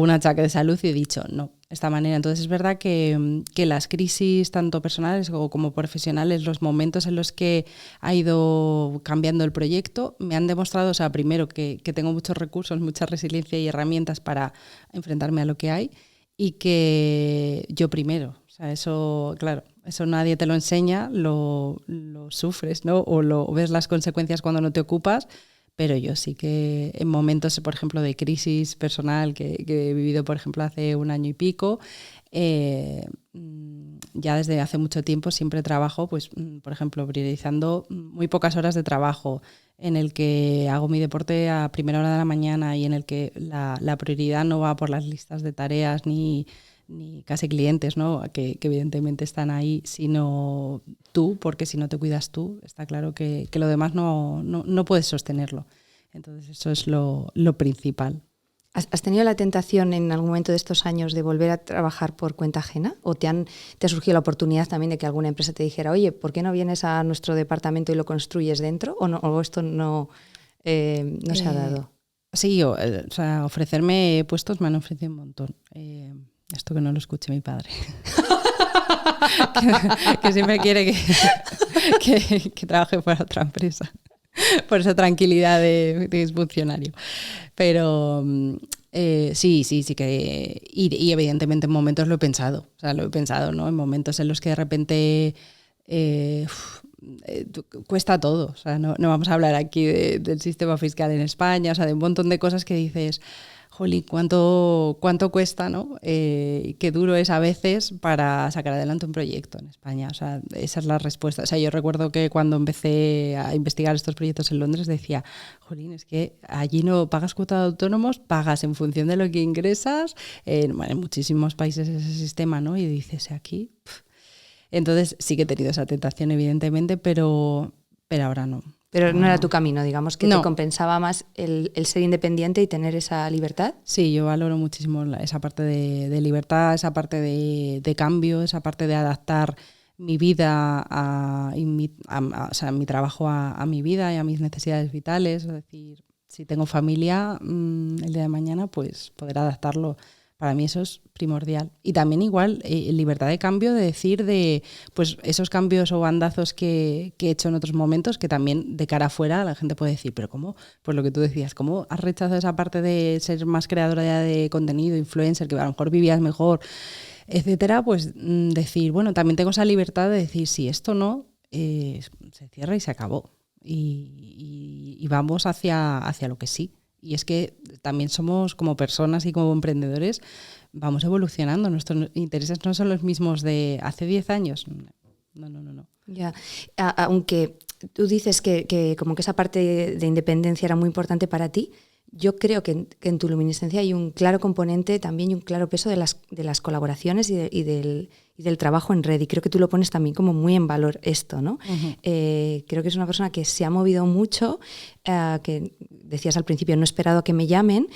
S1: achaque de salud y he dicho, no, de esta manera. Entonces es verdad que las crisis, tanto personales como profesionales, los momentos en los que ha ido cambiando el proyecto, me han demostrado, o sea, primero que tengo muchos recursos, mucha resiliencia y herramientas para enfrentarme a lo que hay y que yo primero. O sea, eso, claro, eso nadie te lo enseña, lo sufres, ¿no? O ves las consecuencias cuando no te ocupas, pero yo sí que en momentos, por ejemplo, de crisis personal que he vivido, por ejemplo, hace un año y pico, ya desde hace mucho tiempo siempre trabajo, pues, por ejemplo, priorizando muy pocas horas de trabajo, en el que hago mi deporte a primera hora de la mañana y en el que la prioridad no va por las listas de tareas ni casi clientes, ¿no? que evidentemente están ahí, sino tú, porque si no te cuidas tú, está claro que lo demás no puedes sostenerlo. Entonces eso es lo principal.
S2: ¿Has tenido la tentación en algún momento de estos años de volver a trabajar por cuenta ajena? ¿O te ha surgido la oportunidad también de que alguna empresa te dijera, oye, ¿por qué no vienes a nuestro departamento y lo construyes dentro? ¿O esto no se ha dado?
S1: Sí, o sea, ofrecerme puestos me han ofrecido un montón. Esto que no lo escuche mi padre. que siempre quiere que trabaje para otra empresa. Por esa tranquilidad de exfuncionario. Pero sí que... Y evidentemente en momentos lo he pensado. O sea, lo he pensado, ¿no? En momentos en los que de repente cuesta todo. O sea, no vamos a hablar aquí del sistema fiscal en España, o sea, de un montón de cosas que dices... Jolín, ¿cuánto cuesta, ¿no? Qué duro es a veces para sacar adelante un proyecto en España. O sea, esa es la respuesta. O sea, yo recuerdo que cuando empecé a investigar estos proyectos en Londres decía, jolín, es que allí no pagas cuota de autónomos, pagas en función de lo que ingresas. En muchísimos países es ese sistema, ¿no? Y dices, aquí... Entonces sí que he tenido esa tentación, evidentemente, pero ahora no.
S2: Pero no era tu camino, digamos, que te compensaba más el ser independiente y tener esa libertad.
S1: Sí, yo valoro muchísimo esa parte de libertad, esa parte de cambio, esa parte de adaptar mi vida o sea, mi trabajo a mi vida y a mis necesidades vitales. Es decir, si tengo familia el día de mañana, pues poder adaptarlo. Para mí eso es primordial. Y también igual libertad de cambio, de decir pues esos cambios o bandazos que he hecho en otros momentos, que también de cara afuera la gente puede decir, pero ¿cómo? Pues lo que tú decías, ¿cómo has rechazado esa parte de ser más creadora ya de contenido, influencer, que a lo mejor vivías mejor, etcétera? Pues decir, bueno, también tengo esa libertad de decir, si esto no, se cierra y se acabó. Y vamos hacia lo que sí. Y es que también somos como personas y como emprendedores, vamos evolucionando. Nuestros intereses no son los mismos de hace 10 años. No.
S2: Ya, aunque tú dices que como que esa parte de independencia era muy importante para ti, yo creo que en tu luminiscencia hay un claro componente también y un claro peso de las colaboraciones y del trabajo en red. Y creo que tú lo pones también como muy en valor esto, ¿no?
S1: Uh-huh.
S2: Creo que es una persona que se ha movido mucho, que decías al principio, no he esperado a que me llamen,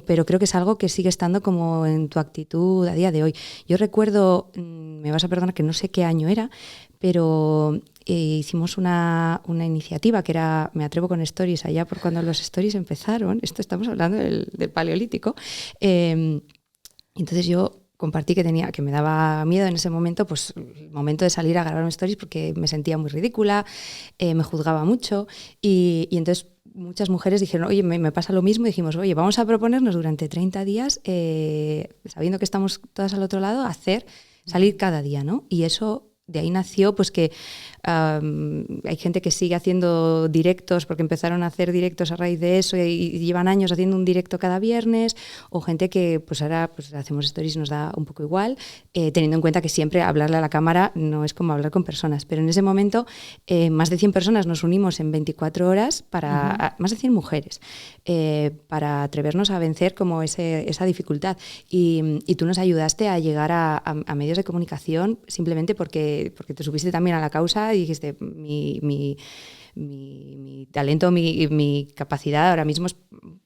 S2: pero creo que es algo que sigue estando como en tu actitud a día de hoy. Yo recuerdo, me vas a perdonar que no sé qué año era, pero hicimos una iniciativa que era Me Atrevo con Stories, allá por cuando los Stories empezaron. Esto estamos hablando del Paleolítico. Entonces yo compartí que me daba miedo en ese momento, pues el momento de salir a grabar Stories, porque me sentía muy ridícula, me juzgaba mucho y entonces muchas mujeres dijeron, oye, me pasa lo mismo, y dijimos, oye, vamos a proponernos durante 30 días, sabiendo que estamos todas al otro lado, salir cada día, ¿no? Y eso, de ahí nació pues que hay gente que sigue haciendo directos porque empezaron a hacer directos a raíz de eso y llevan años haciendo un directo cada viernes, o gente que pues ahora pues hacemos stories y nos da un poco igual, teniendo en cuenta que siempre hablarle a la cámara no es como hablar con personas, pero en ese momento más de 100 personas nos unimos en 24 horas más de 100 mujeres para atrevernos a vencer como esa dificultad y tú nos ayudaste a llegar a medios de comunicación simplemente porque te subiste también a la causa y dijiste, mi talento, mi capacidad ahora mismo es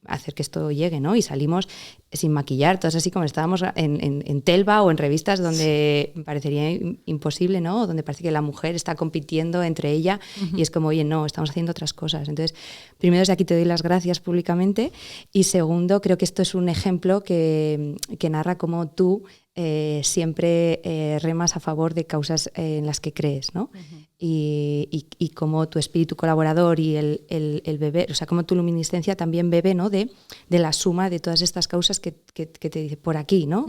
S2: hacer que esto llegue, ¿no? Y salimos sin maquillar, todos así como estábamos en Telva o en revistas donde parecería imposible, ¿no? O donde parece que la mujer está compitiendo entre ella y es como, oye, no, estamos haciendo otras cosas. Entonces, primero desde aquí te doy las gracias públicamente y segundo, creo que esto es un ejemplo que narra cómo tú siempre remas a favor de causas en las que crees, ¿no? Y cómo tu espíritu colaborador y el beber, o sea, cómo tu luminiscencia también bebe, ¿no? de la suma de todas estas causas que te dice por aquí, ¿no?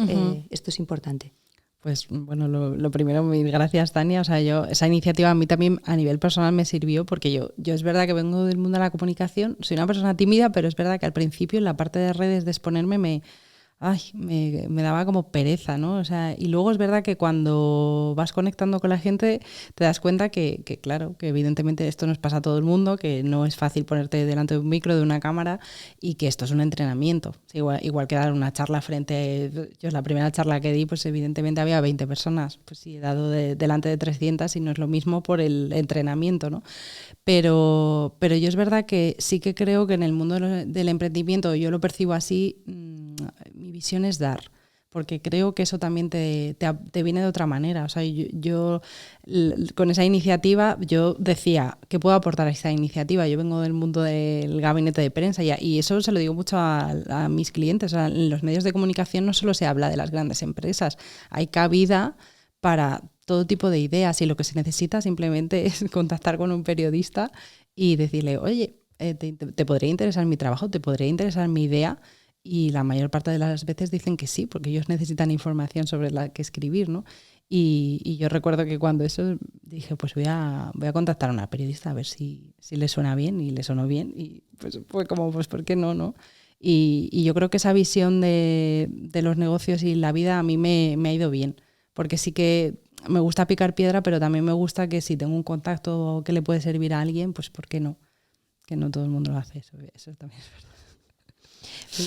S2: Esto es importante.
S1: Pues bueno, lo primero, mil gracias, Tania. O sea, esa iniciativa a mí también a nivel personal me sirvió porque yo es verdad que vengo del mundo de la comunicación, soy una persona tímida, pero es verdad que al principio en la parte de redes de exponerme me daba como pereza, ¿no? O sea, y luego es verdad que cuando vas conectando con la gente te das cuenta que claro, que evidentemente esto nos pasa a todo el mundo, que no es fácil ponerte delante de un micro, de una cámara, y que esto es un entrenamiento. Igual que dar una charla yo la primera charla que di, pues evidentemente había 20 personas, pues sí, he dado delante de 300 y no es lo mismo por el entrenamiento, ¿no? Pero yo es verdad que sí que creo que en el mundo del emprendimiento, yo lo percibo así, mi visión es dar, porque creo que eso también te viene de otra manera. O sea, yo con esa iniciativa, yo decía, ¿qué puedo aportar a esa iniciativa? Yo vengo del mundo del gabinete de prensa y eso se lo digo mucho a mis clientes. O sea, en los medios de comunicación no solo se habla de las grandes empresas, hay cabida para todo tipo de ideas y lo que se necesita simplemente es contactar con un periodista y decirle, oye, ¿te podría interesar mi trabajo? ¿Te podría interesar mi idea? Y la mayor parte de las veces dicen que sí, porque ellos necesitan información sobre la que escribir, ¿no? Y yo recuerdo que cuando eso dije, pues voy a contactar a una periodista a ver si le suena bien, y le sonó bien, y pues fue como, pues ¿por qué no, no? Y yo creo que esa visión de los negocios y la vida a mí me ha ido bien, porque sí que me gusta picar piedra, pero también me gusta que si tengo un contacto que le puede servir a alguien, pues ¿por qué no? Que no todo el mundo lo hace, eso también es verdad.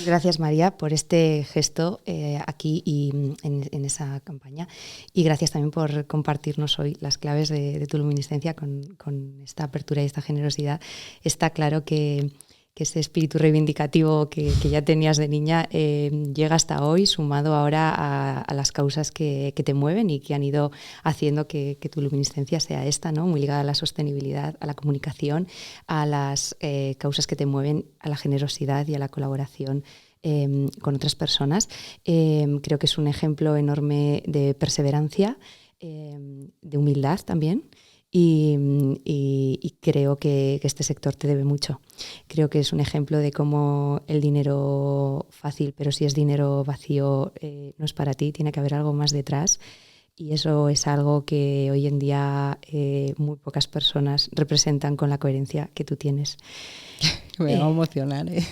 S2: Gracias, María, por este gesto aquí y en esa campaña. Y gracias también por compartirnos hoy las claves de tu luminiscencia con esta apertura y esta generosidad. Está claro que ese espíritu reivindicativo que ya tenías de niña llega hasta hoy, sumado ahora a las causas que te mueven y que han ido haciendo que tu luminiscencia sea esta, ¿no? Muy ligada a la sostenibilidad, a la comunicación, a las causas que te mueven, a la generosidad y a la colaboración con otras personas. Creo que es un ejemplo enorme de perseverancia, de humildad también. Y creo que este sector te debe mucho. Creo que es un ejemplo de cómo el dinero fácil, pero si es dinero vacío, no es para ti, tiene que haber algo más detrás. Y eso es algo que hoy en día muy pocas personas representan con la coherencia que tú tienes.
S1: Me va a emocionar, ¿eh?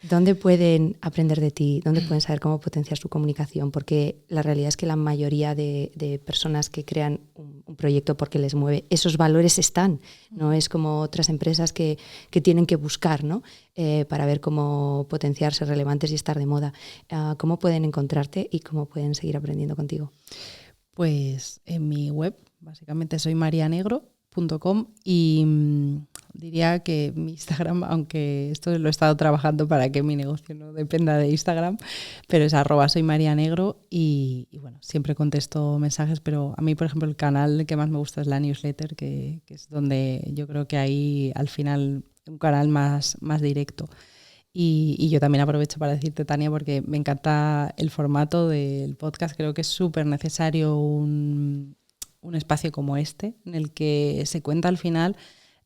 S2: ¿Dónde pueden aprender de ti? ¿Dónde pueden saber cómo potenciar su comunicación? Porque la realidad es que la mayoría de personas que crean un proyecto porque les mueve, esos valores están. No es como otras empresas que tienen que buscar, ¿no? Para ver cómo potenciarse relevantes y estar de moda. ¿Cómo pueden encontrarte y cómo pueden seguir aprendiendo contigo?
S1: Pues en mi web, básicamente soy marianegro.com y diría que mi Instagram, aunque esto lo he estado trabajando para que mi negocio no dependa de Instagram, pero es @soymarianegro y bueno, siempre contesto mensajes, pero a mí, por ejemplo, el canal que más me gusta es la newsletter, que es donde yo creo que hay al final un canal más directo. Y yo también aprovecho para decirte, Tania, porque me encanta el formato del podcast. Creo que es súper necesario un espacio como este, en el que se cuenta al final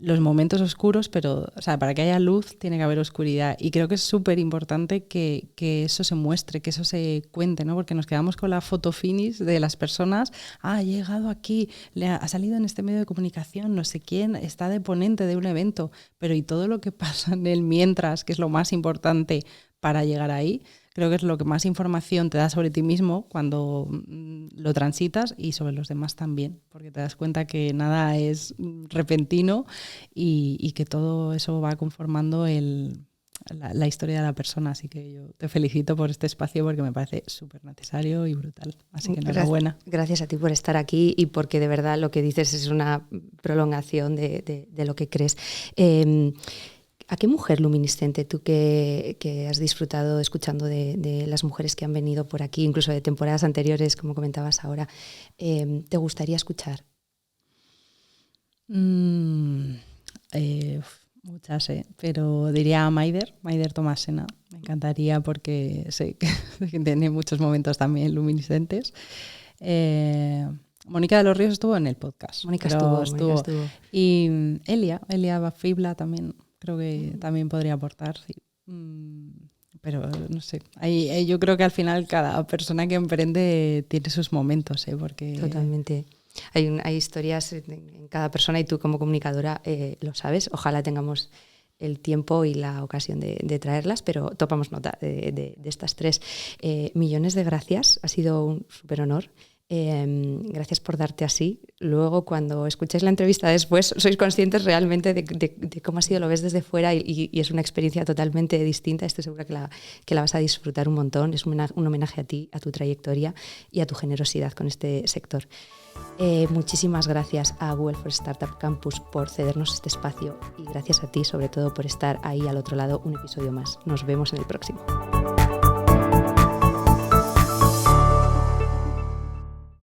S1: los momentos oscuros, pero o sea, para que haya luz tiene que haber oscuridad. Y creo que es súper importante que eso se muestre, que eso se cuente, ¿no? Porque nos quedamos con la foto finish de las personas. Ha llegado aquí, ha salido en este medio de comunicación, no sé quién, está de ponente de un evento, pero y todo lo que pasa en el mientras, que es lo más importante para llegar ahí. Creo que es lo que más información te da sobre ti mismo cuando lo transitas y sobre los demás también, porque te das cuenta que nada es repentino y que todo eso va conformando la historia de la persona. Así que yo te felicito por este espacio porque me parece súper necesario y brutal. Así que enhorabuena.
S2: Gracias a ti por estar aquí y porque de verdad lo que dices es una prolongación de lo que crees. ¿A qué mujer luminiscente, tú que has disfrutado escuchando de las mujeres que han venido por aquí, incluso de temporadas anteriores, como comentabas ahora, te gustaría escuchar?
S1: Muchas, pero diría a Maider Tomasena. Me encantaría porque sé que tiene muchos momentos también luminiscentes. Mónica de los Ríos estuvo en el podcast.
S2: Mónica estuvo.
S1: Y Elia Fibla también. Creo que también podría aportar, sí. Pero no sé. Yo creo que al final cada persona que emprende tiene sus momentos, porque...
S2: Totalmente. Hay historias en cada persona y tú como comunicadora lo sabes. Ojalá tengamos el tiempo y la ocasión de traerlas, pero topamos nota de estas 3. Millones de gracias, ha sido un súper honor. Gracias por darte así. Luego, cuando escuchéis la entrevista después, sois conscientes realmente de cómo ha sido, lo ves desde fuera y es una experiencia totalmente distinta. Estoy segura que la vas a disfrutar un montón. Es un homenaje a ti, a tu trayectoria y a tu generosidad con este sector. Muchísimas gracias a Google for Startup Campus por cedernos este espacio y gracias a ti sobre todo por estar ahí al otro lado un episodio más. Nos vemos en el próximo.